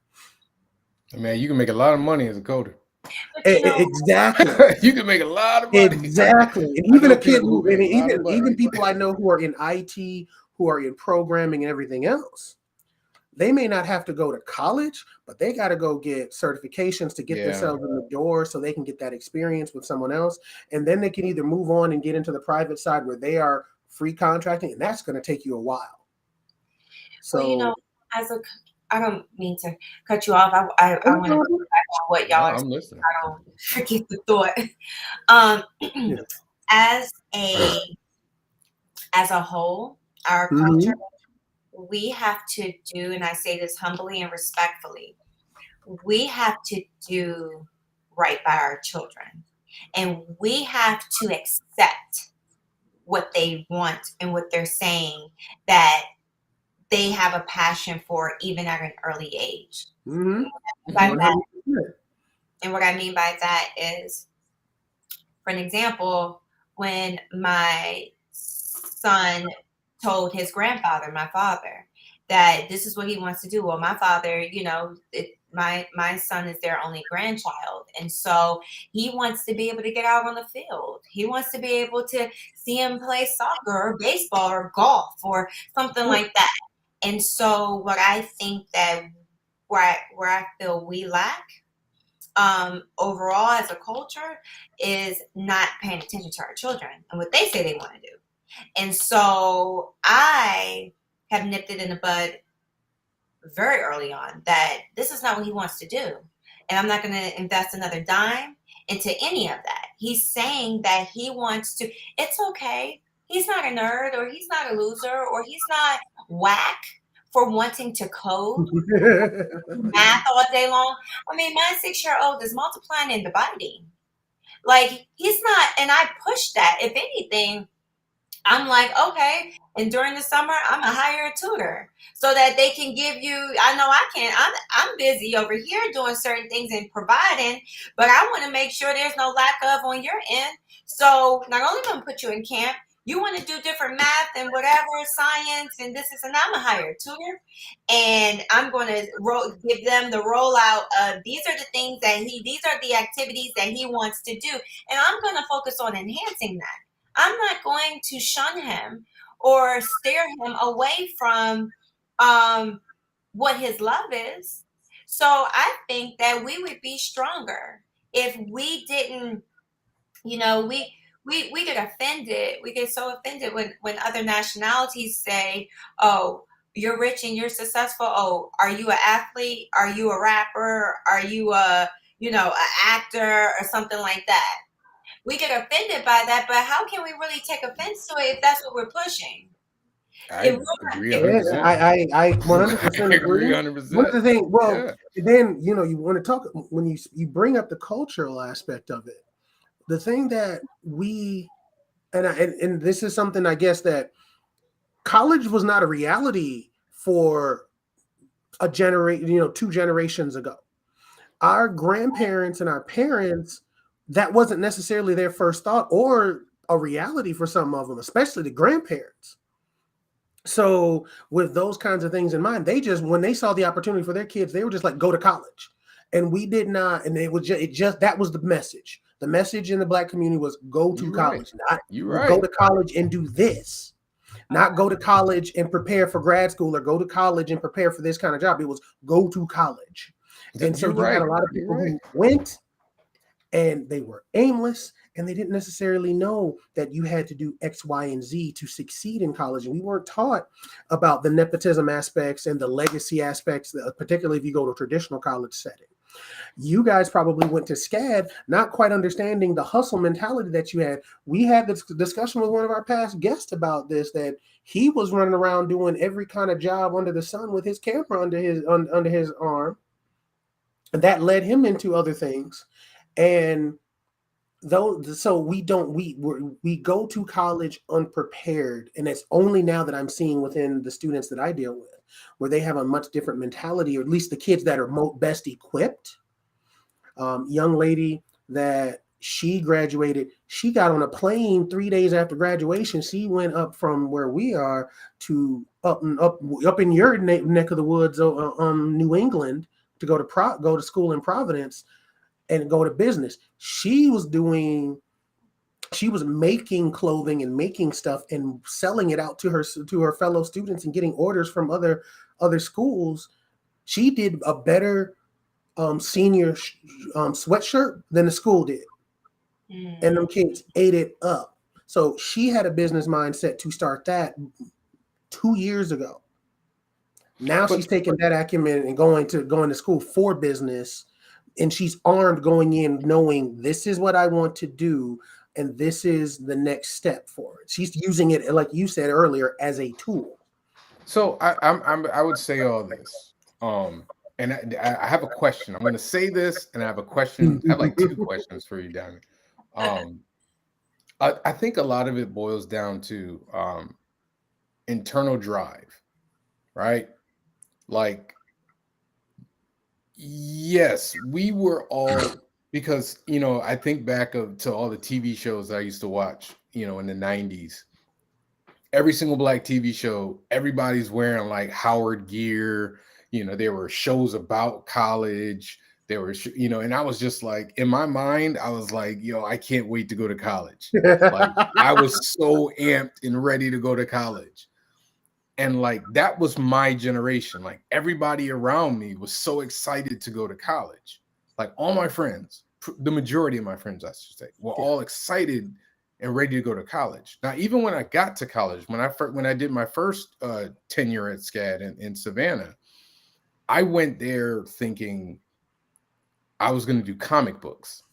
Man, you can make a lot of money as a coder. Exactly. You can make a lot of money. Exactly. And even a kid even people I know who are in IT, who are in programming and everything else, they may not have to go to college, but they got to go get certifications to get themselves in the door so they can get that experience with someone else. And then they can either move on and get into the private side where they are free contracting, and that's going to take you a while. So, well, I don't mean to cut you off. I want to go back on what y'all are saying. Listening. I don't forget the thought. As a whole, our culture, we have to do, and I say this humbly and respectfully, we have to do right by our children. And we have to accept what they want and what they're saying that they have a passion for even at an early age. And what I mean by that is, for an example, when my son told his grandfather, my father, that this is what he wants to do. Well, my father, my son is their only grandchild. And so he wants to be able to get out on the field. He wants to be able to see him play soccer or baseball or golf or something like that. And so what I think that where I feel we lack overall as a culture is not paying attention to our children and what they say they want to do. And so I have nipped it in the bud very early on that this is not what he wants to do. And I'm not going to invest another dime into any of that. He's saying that he wants to. It's okay. He's not a nerd, or he's not a loser, or he's not whack for wanting to code math all day long. I mean, my 6-year-old is multiplying and dividing. Like, he's not, and I push that. If anything, I'm like, okay, and during the summer, I'm going to hire a tutor so that they can give you, I know I can't, I'm busy over here doing certain things and providing, but I want to make sure there's no lack of on your end. So not only going to put you in camp, you want to do different math and whatever, science, and this is, and I'm going to hire a tutor, and I'm going to give them the rollout of these are the things that these are the activities that he wants to do. And I'm going to focus on enhancing that. I'm not going to shun him or steer him away from what his love is. So I think that we would be stronger if we didn't, we get offended. We get so offended when other nationalities say, oh, you're rich and you're successful. Oh, are you an athlete? Are you a rapper? Are you an actor or something like that? We get offended by that, but how can we really take offense to it if that's what we're pushing? I agree 100%. I 100% agree. 100%. One of the things, then you want to talk when you bring up the cultural aspect of it. The thing that we and this is something I guess that college was not a reality for a generation, 2 generations ago. Our grandparents and our parents, that wasn't necessarily their first thought or a reality for some of them, especially the grandparents. So with those kinds of things in mind, they just, when they saw the opportunity for their kids, they were just like, go to college. And we did not, and it just that was the message. The message in the Black community was go to college, not go to college and do this, not go to college and prepare for grad school or go to college and prepare for this kind of job. It was go to college. And so you had a lot of people who went and they were aimless and they didn't necessarily know that you had to do X, Y, and Z to succeed in college. And we weren't taught about the nepotism aspects and the legacy aspects, particularly if you go to a traditional college setting. You guys probably went to SCAD, not quite understanding the hustle mentality that you had. We had this discussion with one of our past guests about this, that he was running around doing every kind of job under the sun with his camera under his arm. And that led him into other things. And so we go to college unprepared. And it's only now that I'm seeing within the students that I deal with, where they have a much different mentality, or at least the kids that are best equipped. Young lady that she graduated, she got on a plane 3 days after graduation. She went up from where we are to up in your neck of the woods, New England, to go to school in Providence and go to business. She was making clothing and making stuff and selling it out to her fellow students and getting orders from other schools. She did a better senior sweatshirt than the school did. And them kids ate it up. So she had a business mindset to start that 2 years ago. Now she's taking that acumen and going to school for business, and she's armed going in knowing this is what I want to do and this is the next step for it. She's using it, like you said earlier, as a tool. So I would say all this. And I have a question. I'm going to say this, and I have a question. I have like 2 questions for you, Danny. I think a lot of it boils down to internal drive, right? Like, yes, we were all, because, I think back to all the TV shows I used to watch, in the 90s. Every single Black TV show, everybody's wearing like Howard gear. There were shows about college. There were, and I was just like, in my mind, I was like, I can't wait to go to college. Like, I was so amped and ready to go to college. And like, that was my generation. Like, everybody around me was so excited to go to college. Like, all my friends, the majority of my friends, I should say, were all excited and ready to go to college. Now, even when I got to college, when I did my first tenure at SCAD in Savannah, I went there thinking I was going to do comic books.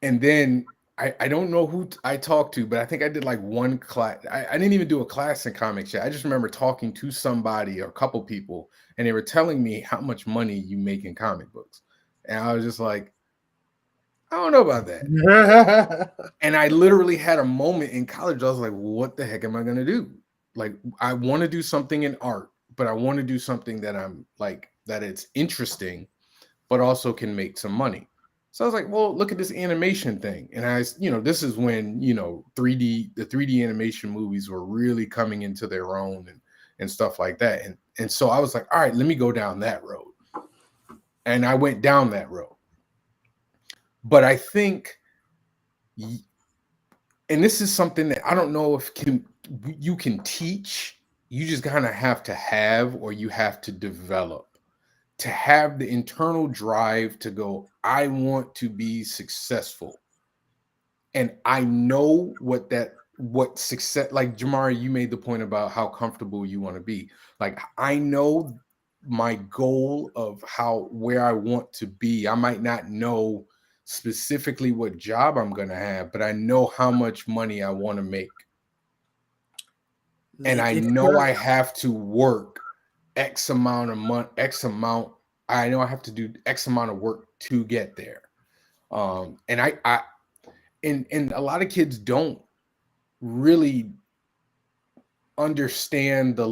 And then I don't know who I talked to, but I think I did like one class. I didn't even do a class in comics yet. I just remember talking to somebody or a couple people, and they were telling me how much money you make in comic books. And I was just like, I don't know about that. And I literally had a moment in college. I was like, what the heck am I going to do? Like, I want to do something in art, but I want to do something that I'm like, that it's interesting, but also can make some money. So I was like, well, look at this animation thing. And this is when, the 3D animation movies were really coming into their own and stuff like that. And so I was like, all right, let me go down that road. And I went down that road. But I think, and this is something that I don't know if you can teach, you just kind of have to have, or you have to develop, to have the internal drive to go, I want to be successful. And I know what success, like Jamari, you made the point about how comfortable you want to be. Like, I know my goal of where I want to be. I might not know specifically what job I'm going to have, but I know how much money I want to make. And I know I have to work X amount of month, I know I have to do X amount of work to get there. And and a lot of kids don't really understand the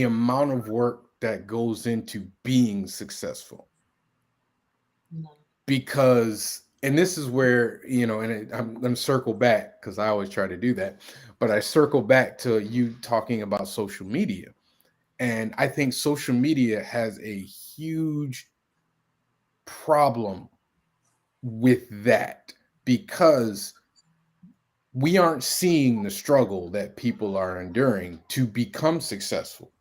amount of work that goes into being successful. Because, and this is where, and I'm going to circle back because I always try to do that, but I circle back to you talking about social media. And I think social media has a huge problem with that, because we aren't seeing the struggle that people are enduring to become successful.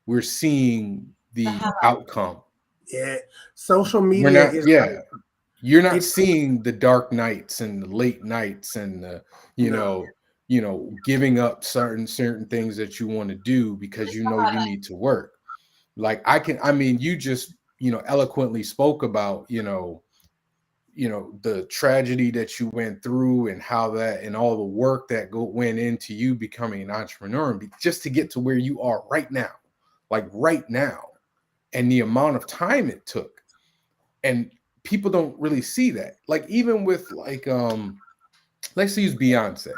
We're seeing the outcome. Yeah. Social media is you're not seeing the dark nights and the late nights and the, giving up certain things that you want to do because you need to work. Like you just, eloquently spoke about, the tragedy that you went through and how that, and all the work that went into you becoming an entrepreneur, and just to get to where you are right now, and the amount of time it took. And people don't really see that. Like, even with let's use Beyonce.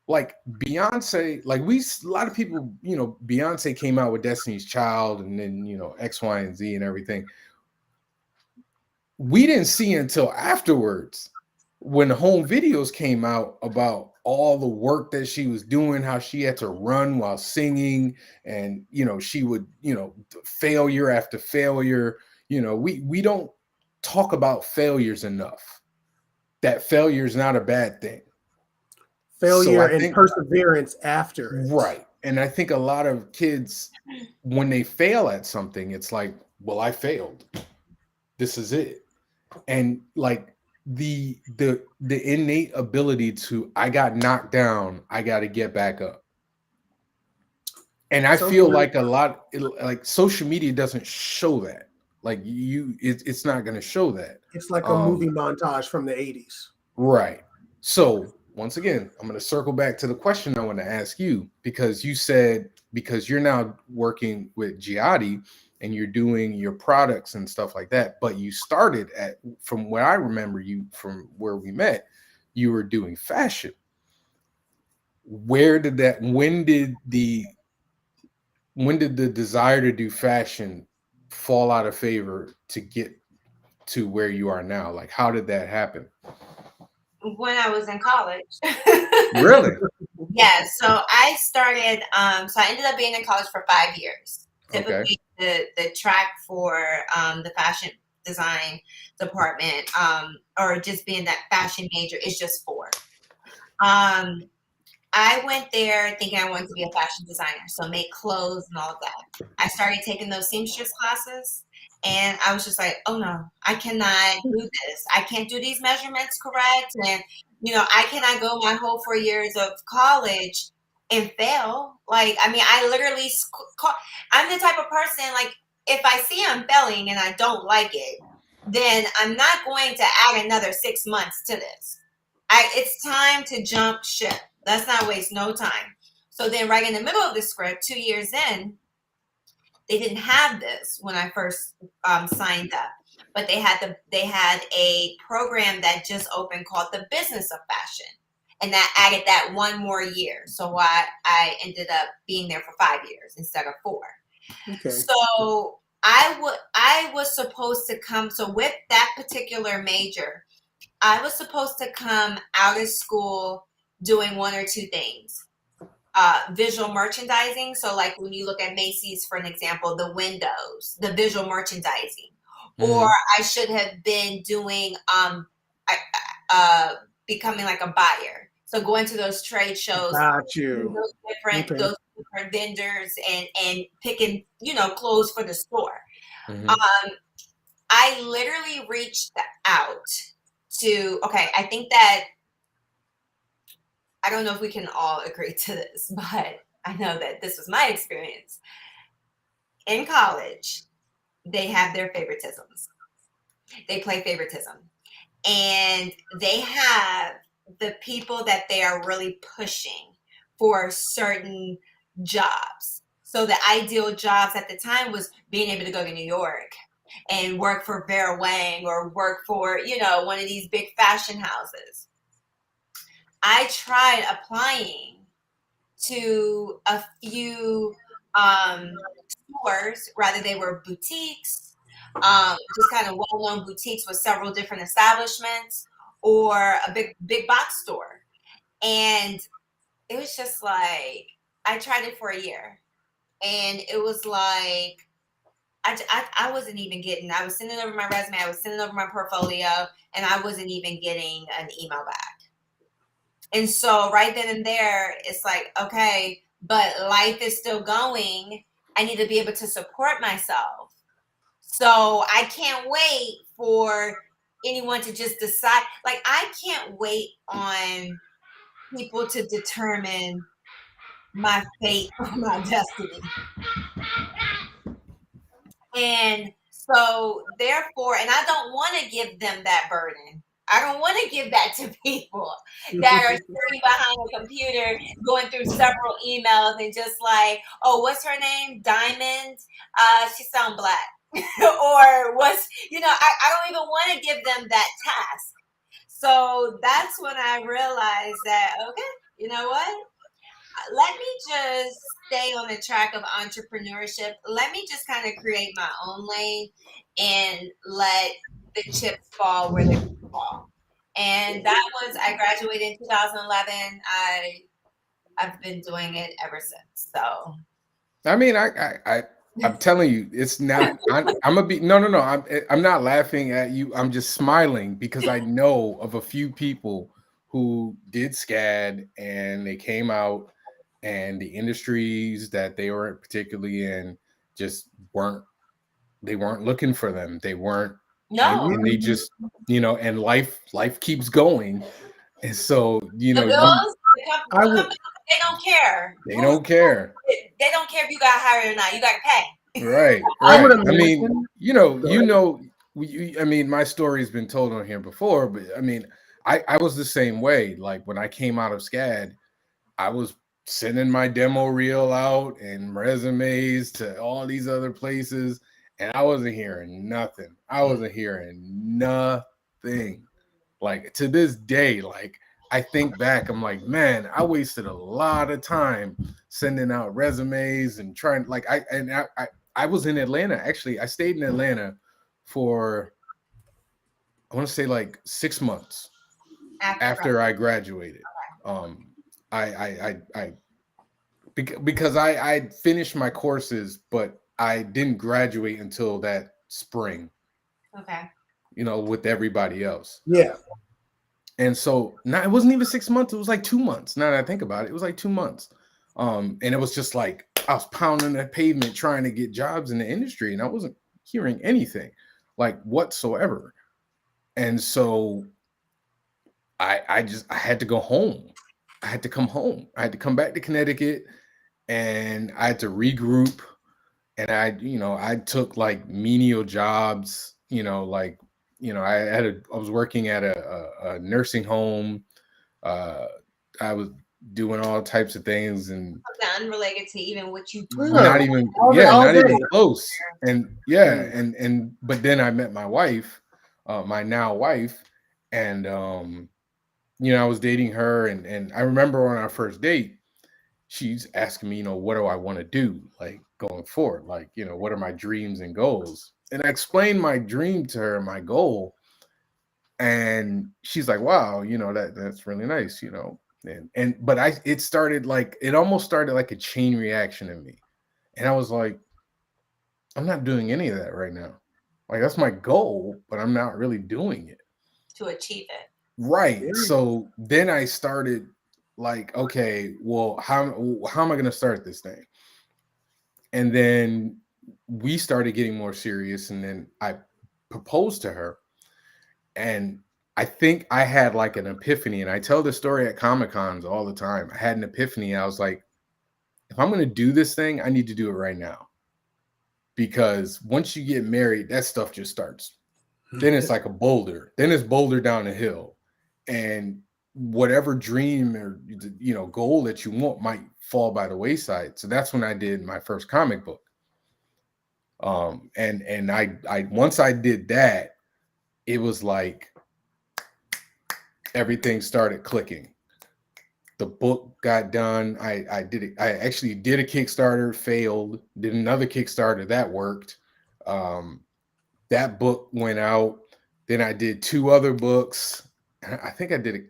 Like Beyonce, a lot of people, Beyonce came out with Destiny's Child and then, X, Y, and Z and everything. We didn't see until afterwards, when the home videos came out, about all the work that she was doing, how she had to run while singing, and she would, failure after failure. We don't talk about failures enough. That failure is not a bad thing. Failure and perseverance after it. Right. And I think a lot of kids, when they fail at something, it's like, well, I failed. This is it. And like the innate ability to, I got knocked down, I got to get back up. And I feel like like social media doesn't show that. Like it's not going to show that. It's like a movie montage from the 80s. Right. So once again, I'm going to circle back to the question I want to ask you, because you said, because you're now working with Gehati and you're doing your products and stuff like that, but you started from what I remember from where we met, you were doing fashion. When did the desire to do fashion fall out of favor to get to where you are now? Like, how did that happen? When I was in college. Really? Yeah. So I started, so I ended up being in college for 5 years. Typically, the track for the fashion design department, or just being that fashion major, is just 4. I went there thinking I wanted to be a fashion designer, so make clothes and all of that. I started taking those seamstress classes, and I was just like, oh no, I cannot do this. I can't do these measurements correct. And, I cannot go my whole 4 years of college and fail. Like, I mean, I literally, I'm the type of person, like, if I see I'm failing and I don't like it, then I'm not going to add another 6 months to this. It's time to jump ship. Let's not waste no time. So then right in the middle of the script, 2 years in, they didn't have this when I first signed up, but they had a program that just opened called the Business of Fashion, and that added that 1 more year. So I ended up being there for 5 years instead of 4. Okay. So I was supposed to come. So with that particular major, I was supposed to come out of school doing one or two things. Visual merchandising. So like when you look at Macy's, for an example, the windows, the visual merchandising, or I should have been doing, becoming like a buyer. So going to those trade shows, Got you. those different vendors and picking, clothes for the store. Mm-hmm. I literally reached out to, I think that, I don't know if we can all agree to this, but I know that this was my experience. In college, they have their favoritisms. They play favoritism. And they have the people that they are really pushing for certain jobs. So the ideal jobs at the time was being able to go to New York and work for Vera Wang or work for, one of these big fashion houses. I tried applying to a few stores, rather they were boutiques, just kind of well-known boutiques with several different establishments, or a big box store. And it was just like, I tried it for a year, and it was like, I wasn't even getting, I was sending over my resume, I was sending over my portfolio, and I wasn't even getting an email back. And so right then and there, it's like, okay, but life is still going. I need to be able to support myself. So I can't wait for anyone to just decide. Like, I can't wait on people to determine my fate or my destiny. And so therefore, and I don't want to give them that burden. I don't want to give that to people that are sitting behind a computer going through several emails and just like, oh, what's her name? Diamond? She sound black. Or what's, I don't even want to give them that task. So that's when I realized that, okay, you know what? Let me just stay on the track of entrepreneurship. Let me just kind of create my own lane and let the chips fall where they fall. And that was, I graduated in 2011. I've been doing it ever since. So, I mean, I'm telling you, it's not. I'm gonna be no. I'm not laughing at you. I'm just smiling because I know of a few people who did SCAD and they came out, and the industries that they were particularly in just weren't. They weren't looking for them. They weren't. no. And they just, and life keeps going, and so The bills, they don't care. They don't care. They don't care if you got hired or not. You got to pay. Right. I would I mean, imagine- I mean, my story's been told on here before, but I mean, I was the same way. Like when I came out of SCAD, I was sending my demo reel out and resumes to all these other places, and I wasn't hearing nothing. I wasn't hearing nothing. Like to this day, like I think back, I'm like, man, I wasted a lot of time sending out resumes and trying. Like I was in Atlanta. Actually, I stayed in Atlanta for, I want to say like 6 months after I graduated. Because I finished my courses, but I didn't graduate until that spring. Okay. With everybody else. Yeah. And so now it wasn't even 6 months. It was like 2 months. Now that I think about it, it was like 2 months. And it was just like I was pounding the pavement trying to get jobs in the industry, and I wasn't hearing anything like whatsoever. And so I had to go home. I had to come home. I had to come back to Connecticut, and I had to regroup. And I took like menial jobs, I was working at a nursing home. I was doing all types of things and unrelated to even what you not even close. And but then I met my wife, my now wife, and I was dating her, and I remember on our first date, she's asking me, what do I want to do, like, going forward? Like, what are my dreams and goals? And I explained my dream to her, my goal. And she's like, wow, that's really nice, but it almost started like a chain reaction in me. And I was like, I'm not doing any of that right now. Like, that's my goal, but I'm not really doing it to achieve it. right. Yeah. So then I started like, okay, well, how am I going to start this thing? And then we started getting more serious, and then I proposed to her. And I think I had like an epiphany, and I tell this story at Comic Cons all the time. I had an epiphany. I was like, if I'm going to do this thing, I need to do it right now. Because once you get married, that stuff just starts. Then it's like a boulder. Then it's boulder down the hill. And whatever dream or goal that you want might fall by the wayside. So that's when I did my first comic book. And I once I did that, it was like everything started clicking. The book got done. I did it. I actually did a Kickstarter, failed, did another Kickstarter that worked. That book went out. Then I did 2 other books. I think I did it.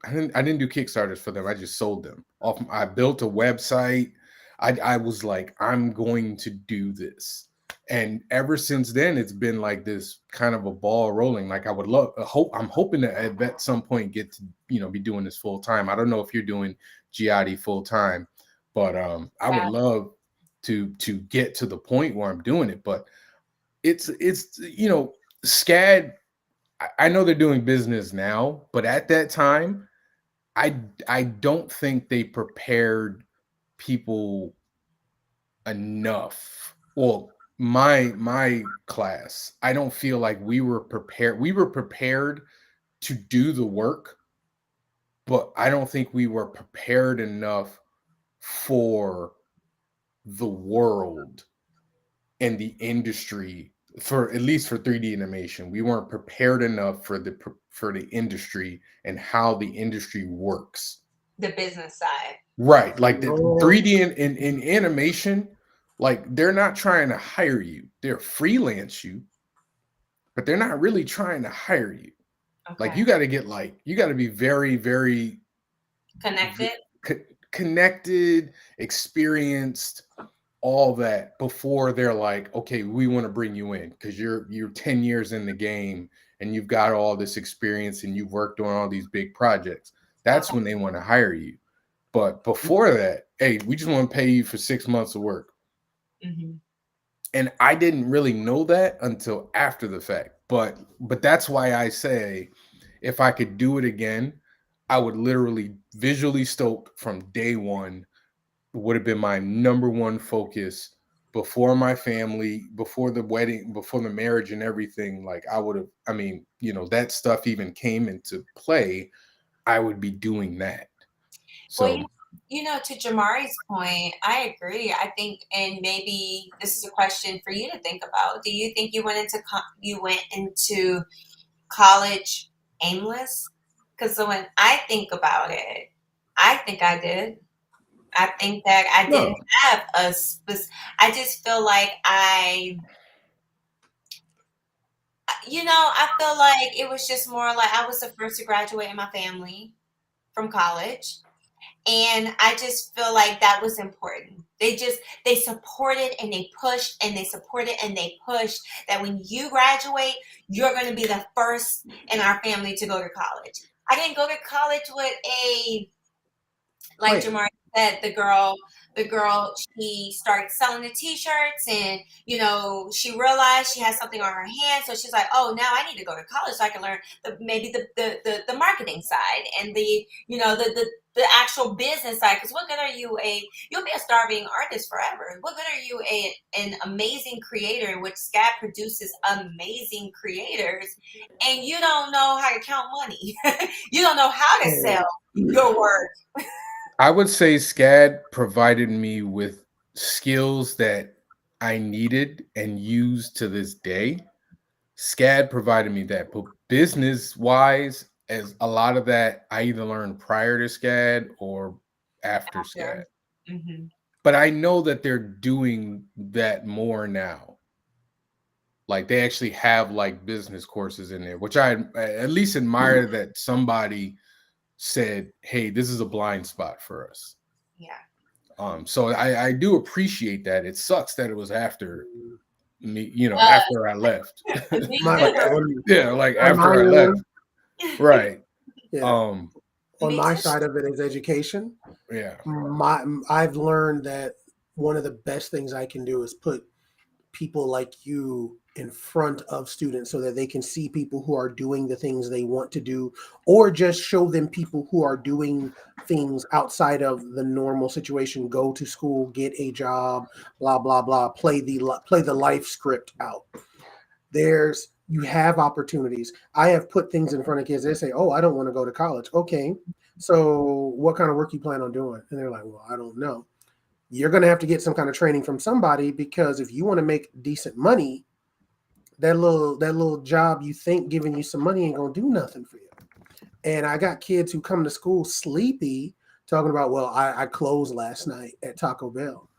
I didn't do Kickstarters for them. I just sold them off. I built a website. I was like, I'm going to do this. And ever since then, it's been like this kind of a ball rolling. Like I'm hoping to at some point get to, be doing this full time. I don't know if you're doing Gehati full time, but I would love to get to the point where I'm doing it. But it's SCAD, I know they're doing business now, but at that time, I don't think they prepared people enough. Well, my class, I don't feel like we were prepared. We were prepared to do the work, but I don't think we were prepared enough for the world and the industry, for at least for 3D animation. We weren't prepared enough for the industry and how the industry works. The business side. Right. Like the 3D in animation, like they're not trying to hire you. They're freelance you, but they're not really trying to hire you. Okay. Like you got to be very, very connected, experienced, all that before they're like, okay, we want to bring you in because you're 10 years in the game and you've got all this experience and you've worked on all these big projects. That's when they want to hire you. But before that, hey, we just want to pay you for 6 months of work. Mm-hmm. And I didn't really know that until after the fact. But that's why I say, if I could do it again, I would literally visually Stoked from day one would have been my number one focus before my family, before the wedding, before the marriage and everything. Like that stuff even came into play. I would be doing that. So, well, to Jamari's point, I agree. I think, and maybe this is a question for you to think about. Do you think you went into college aimless? Because when I think about it, I think I did. I think that I didn't have I just feel like I feel like it was just more like I was the first to graduate in my family from college. And I just feel like that was important. They supported and they pushed and they supported and they pushed that when you graduate, you're going to be the first in our family to go to college. I didn't go to college with Jamari said, the girl, she started selling the t-shirts and, she realized she had something on her hand. So she's like, oh, now I need to go to college so I can learn the marketing side and the actual business side. Because what good are you you'll be a starving artist forever. What good are you an amazing creator in which SCAD produces amazing creators and you don't know how to count money. You don't know how to sell your work. I would say SCAD provided me with skills that I needed and use to this day. SCAD provided me that, but business-wise, as a lot of that I either learned prior to SCAD or after SCAD. Mm-hmm. But I know that they're doing that more now. Like they actually have like business courses in there, which I at least admire that somebody said, "Hey, this is a blind spot for us." Yeah. So I do appreciate that. It sucks that it was after me, Uh, after I left. My, Like, on, like on my after I left. end, Right. yeah. Um, On Me my too. side of it is education. yeah. I've learned that one of the best things I can do is put people like you in front of students so that they can see people who are doing the things they want to do, or just show them people who are doing things outside of the normal situation. Go to school, get a job, blah blah blah. Play the life script out. You have opportunities. I have put things in front of kids. They say, "Oh, I don't want to go to college." Okay, so what kind of work you plan on doing? And they're like, "Well, I don't know." You're going to have to get some kind of training from somebody, because if you want to make decent money, that little job you think giving you some money ain't going to do nothing for you. And I got kids who come to school sleepy talking about, "Well, I closed last night at Taco Bell."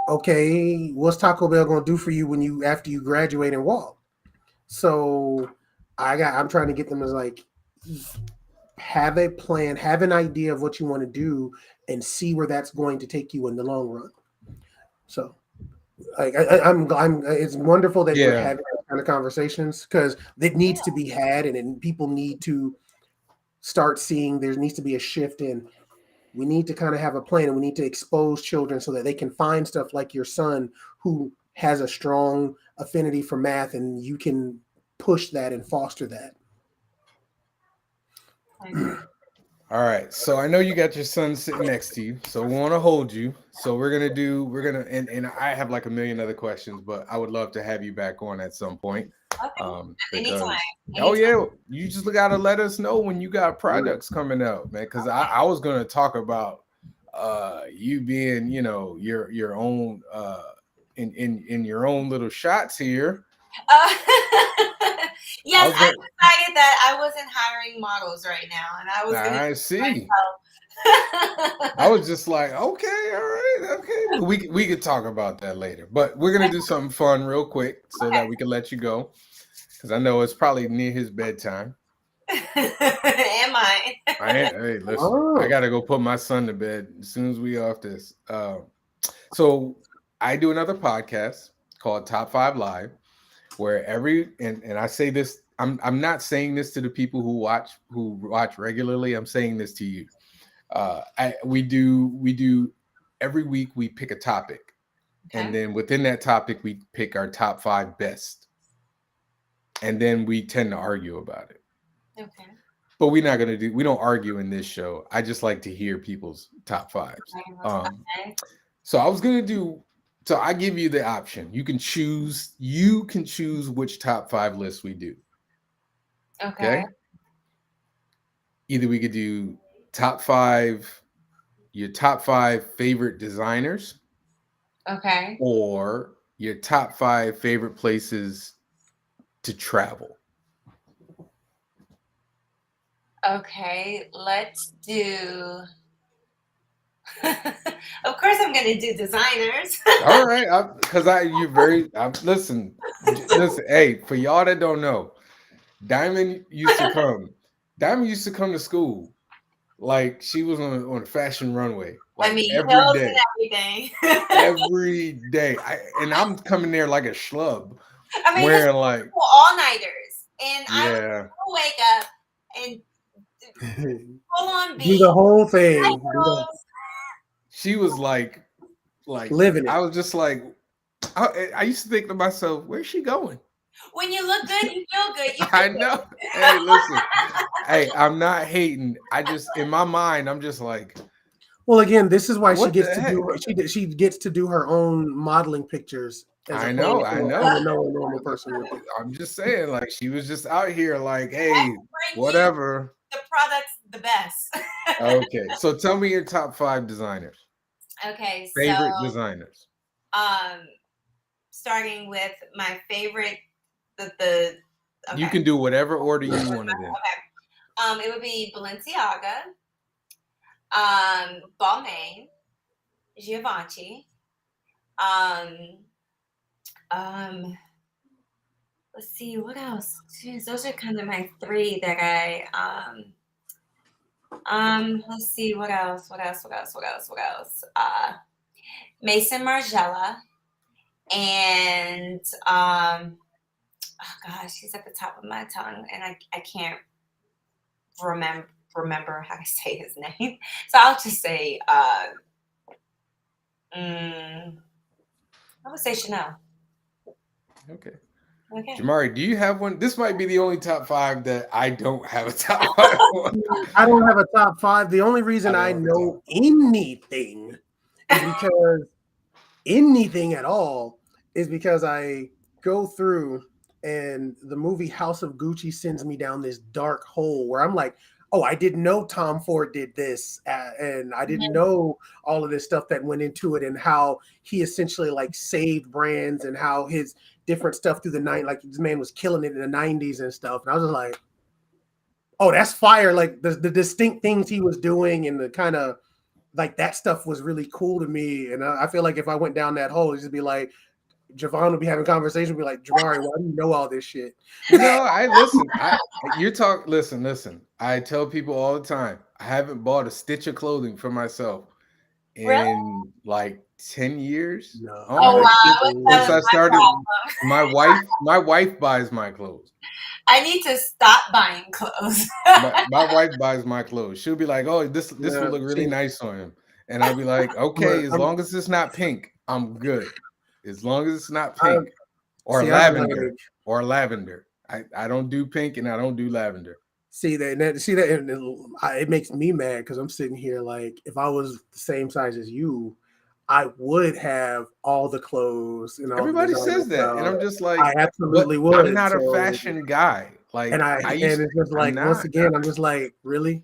Okay, what's Taco Bell going to do for you after you graduate and walk? So I'm trying to get them to like have a plan, have an idea of what you want to do, and see where that's going to take you in the long run. So, like, I'm. It's wonderful that we're Yeah. having these kind of conversations, because it needs to be had, and people need to start seeing there needs to be a shift in. We need to kind of have a plan, and we need to expose children so that they can find stuff like your son who has a strong affinity for math, and you can push that and foster that. I agree. All right. So I know you got your son sitting next to you, so we want to hold you. So and I have like a million other questions, but I would love to have you back on at some point. Okay. Because Anytime. yeah, you just gotta let us know when you got products coming out, man. Because I was gonna talk about you being, your own in your own little shots here. Yes, I decided that I wasn't hiring models right now, and I was going to I see. myself. I was just like, okay, all right, okay. Well, we could talk about that later, but we're gonna do something fun real quick so that we can let you go, because I know it's probably near his bedtime. Am I? Hey, listen, I gotta go put my son to bed as soon as we off this. So I do another podcast called Top 5 Live, where and I say this, I'm not saying this to the people who watch regularly. I'm saying this to you. We do every week we pick a topic, and then within that topic we pick our top 5 best, and then we tend to argue about it. Okay. But we don't argue in this show. I just like to hear people's top 5s. Okay. So I give you the option. You can choose which top 5 lists we do. Okay. Either we could do your top 5 favorite designers. Okay. Or your top 5 favorite places to travel. Okay, let's do. Of course, I'm going to do designers. All right, listen. Hey, for y'all that don't know, Diamond used to come to school like she was on a fashion runway. Like every day. Everything. Every day. I'm coming there like a schlub. I mean, wearing like all-nighters, and I would wake up and full on do the whole thing. She was like living it. I was just like, I used to think to myself, where's she going? When you look good, you feel good. I know. Hey, listen. Hey, I'm not hating. I just, in my mind, I'm just like. Well, again, this is why she gets to do her own modeling pictures. I know. A normal person would do. I'm just saying, like, she was just out here, like, hey, whatever. The product's the best. Okay, so tell me your top 5 designers. Okay, favorite designers. Starting with my favorite, okay. You can do whatever order you want to do. Okay. It would be Balenciaga, Balmain, Givenchy. Um, let's see, what else? Jeez, those are kind of my three that let's see, what else? Mason Margiela and oh gosh, he's at the top of my tongue and I can't remember how to say his name. So I'll just say I would say Chanel. Okay. Okay. Jamari, do you have one? This might be the only top 5 that I don't have a top 5 one. I don't have a top 5. The only reason I know anything is because anything at all is because I go through and the movie House of Gucci sends me down this dark hole where I'm like, oh, I didn't know Tom Ford did this, and I didn't know all of this stuff that went into it, and how he essentially like saved brands, and how his different stuff through the night, like this man was killing it in the 90s and stuff. And I was just like, oh, that's fire! Like the distinct things he was doing, and the kind of like that stuff was really cool to me. And I feel like if I went down that hole, it'd just be like, Javon would be having conversation, be like, Jamari, why do you know all this shit? No, listen. I tell people all the time, I haven't bought a stitch of clothing for myself in like 10 years. No. Oh wow. Since I started, my wife buys my clothes. I need to stop buying clothes. my wife buys my clothes. She'll be like, oh, this will look really nice on him. And I'll be like, okay, as long as it's not pink, I'm good. As long as it's not pink or lavender. I don't do pink and I don't do lavender. It makes me mad because I'm sitting here like, if I was the same size as you, I would have all the clothes and all. Everybody says that, and I'm just like, I absolutely would. I'm not a fashion guy. Like, and it's just like, once again, I'm just like, really?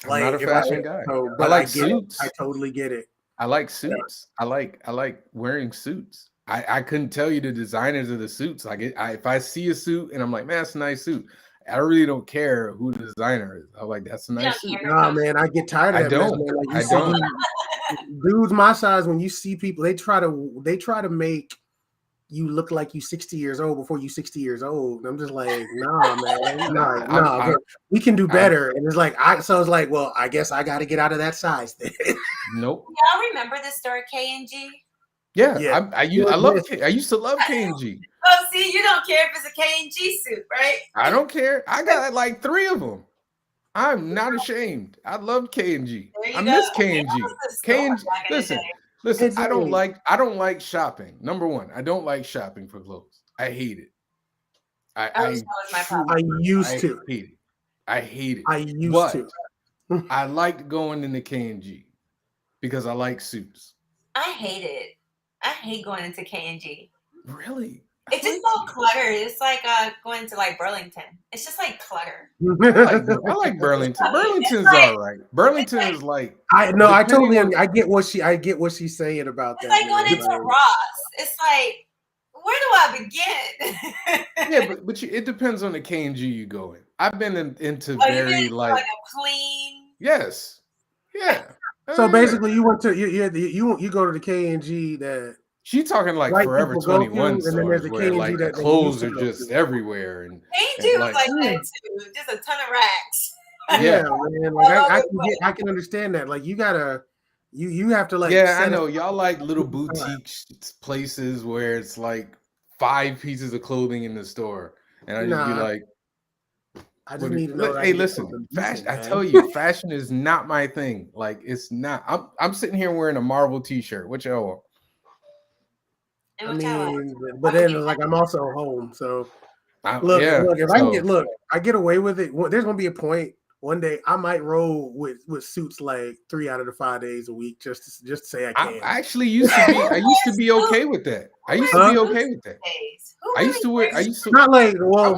I'm not a fashion guy. But I like suits. I totally get it. I like suits. I like wearing suits. I couldn't tell you the designers of the suits. Like, if I see a suit and I'm like, man, that's a nice suit, I really don't care who the designer is. I'm like, that's a nice suit. Nah, man, I get tired of that. I don't. Dudes my size, when you see people, they try to make you look like you 60 years old before you 60 years old. And I'm just like, nah, man, nah. We can do better. And it's like, so it's like, well, I guess I got to get out of that size then. Nope. Y'all remember the store K&G? Yeah. I used to love K&G. Oh, see, you don't care if it's a K&G suit, right? I don't care. I got like 3 of them. I'm not ashamed. I love K&G. I miss K&G. K&G. Listen. I don't like shopping. Number one, I don't like shopping for clothes. I hate it. I used to hate it. I hate it. I used to. I liked going into K&G because I like suits. I hate it. I hate going into K&G. Really? It's just so cluttered. It's like going to like Burlington. It's just like clutter. I like Burlington. Burlington's all right. Burlington is like I get what she's saying about that. It's like going into Ross. It's like, where do I begin? Yeah, but it depends on the K&G you go in. I've been into very like a clean. Yes. Yeah. So basically, you went to you go to the K&G that. She's talking like Forever 21 stores where like the clothes are just everywhere. And K&G was like that too, just a ton of racks. Yeah, man. Like I can understand that. Like you have to like. Yeah, I know y'all like little boutique places where it's like 5 pieces of clothing in the store, and I just be like, I just need to know. Hey, listen, fashion. I tell you, fashion is not my thing. Like it's not. I'm sitting here wearing a Marvel T-shirt. What y'all want? I mean, but then like I'm also home, so if I get away with it. There's gonna be a point one day I might roll with suits like 3 out of the 5 days a week just to say I can. I actually used to be okay with that. I used to be okay with that. I'm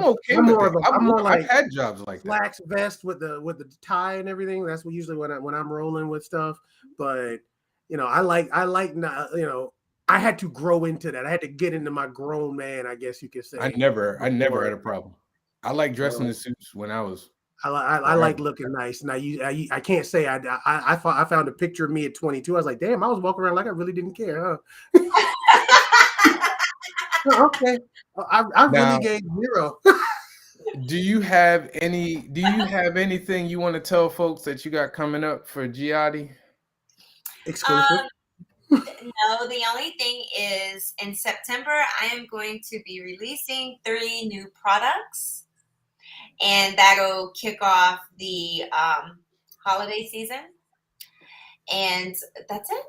okay with that. I've had jobs like that. Slacks vest with the tie and everything. That's usually when I'm rolling with stuff. But I like I had to grow into that. I had to get into my grown man, I guess you could say. I never had a problem. I like dressing in suits when I was I like looking nice. Now I can't say I found a picture of me at 22. I was like, damn, I was walking around like I really didn't care, huh? Okay, I really Now, gave 0. do you have anything you want to tell folks that you got coming up for Gehati? Exclusive. No, the only thing is in September, I am going to be releasing 3 new products, and that'll kick off the holiday season. And that's it.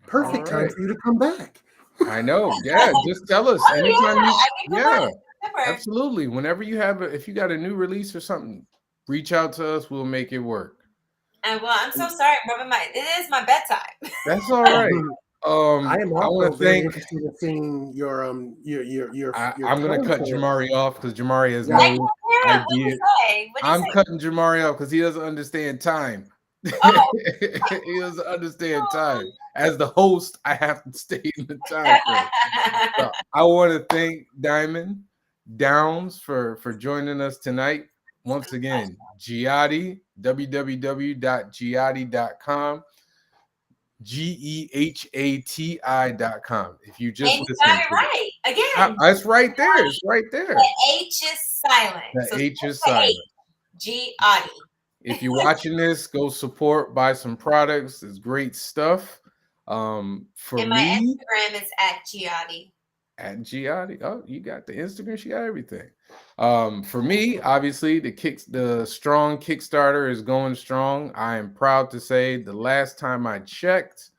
Perfect time for you to come back. I know. Yeah, just tell us anytime I you. can come Yeah, back in September. absolutely. Whenever you have if you got a new release or something, reach out to us. We'll make it work. And well, I'm so sorry, brother. It is my bedtime. That's all right. I am I also want to very thank. interested in seeing your I'm gonna cut content. Jamari off because Jamari has Yeah. What no did idea. you say? What did you I'm say? cutting Jamari off because he doesn't understand time. Oh. He doesn't understand time. As the host, I have to stay in the time frame. So I want to thank Diamond Downs for joining us tonight. Once again, Gehati, www.gehati.com, GEHATI.com. If you just And you listen got to it right. Again. it's right there. It's right there. The H is silent. The So H is the silent. Gehati. If you're watching this, go support, buy some products. It's great stuff. For And my me, Instagram is @Gehati. at Gehati. Oh, you got the Instagram. She got everything. For me, obviously, the strong Kickstarter is going strong. I am proud to say the last time I checked,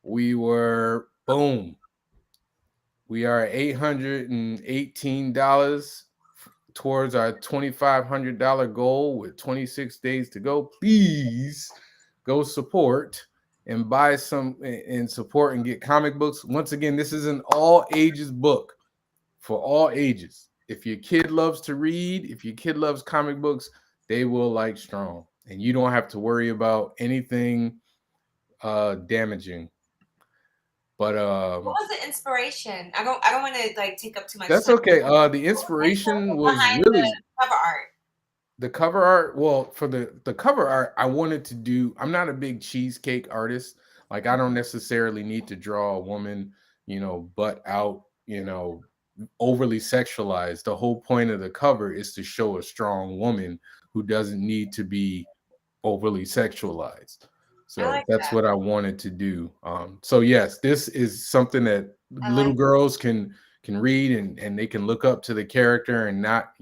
we were boom. We are at $818 towards our $2,500 goal with 26 days to go. Please go support and buy some and support and get comic books. Once again, this is an all ages book for all ages. If your kid loves to read, if your kid loves comic books, they will like Strong, and you don't have to worry about anything damaging. But What was the inspiration? I don't want to like take up too much that's time. okay. The inspiration was Behind really the cover art. the cover art. Well, for the cover art, I wanted to do. I'm not a big cheesecake artist. Like, I don't necessarily need to draw a woman, butt out, overly sexualized. The whole point of the cover is to show a strong woman who doesn't need to be overly sexualized. So like that's that. what I wanted to do. So yes, this is something that little girls can read and they can look up to the character and not,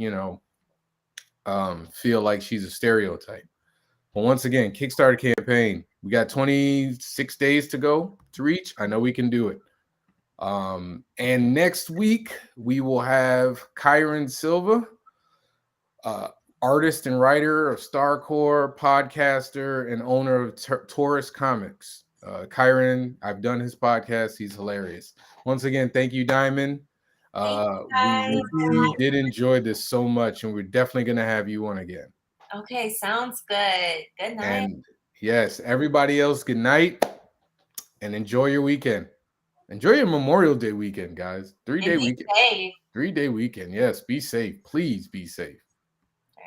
feel like she's a stereotype. But once again, Kickstarter campaign. We got 26 days to go to reach. I know we can do it. And next week we will have Kyron Silva, artist and writer of StarCore, podcaster, and owner of Taurus Comics. Kyron, I've done his podcast. He's hilarious. Once again, thank you, Diamond. We did enjoy this so much, and we're definitely going to have you on again. Okay, sounds good. Good night. And yes, everybody else, good night, and enjoy your weekend. Enjoy your Memorial Day weekend, guys. 3-day weekend. 3-day. 3-day weekend. Yes, be safe. Please be safe.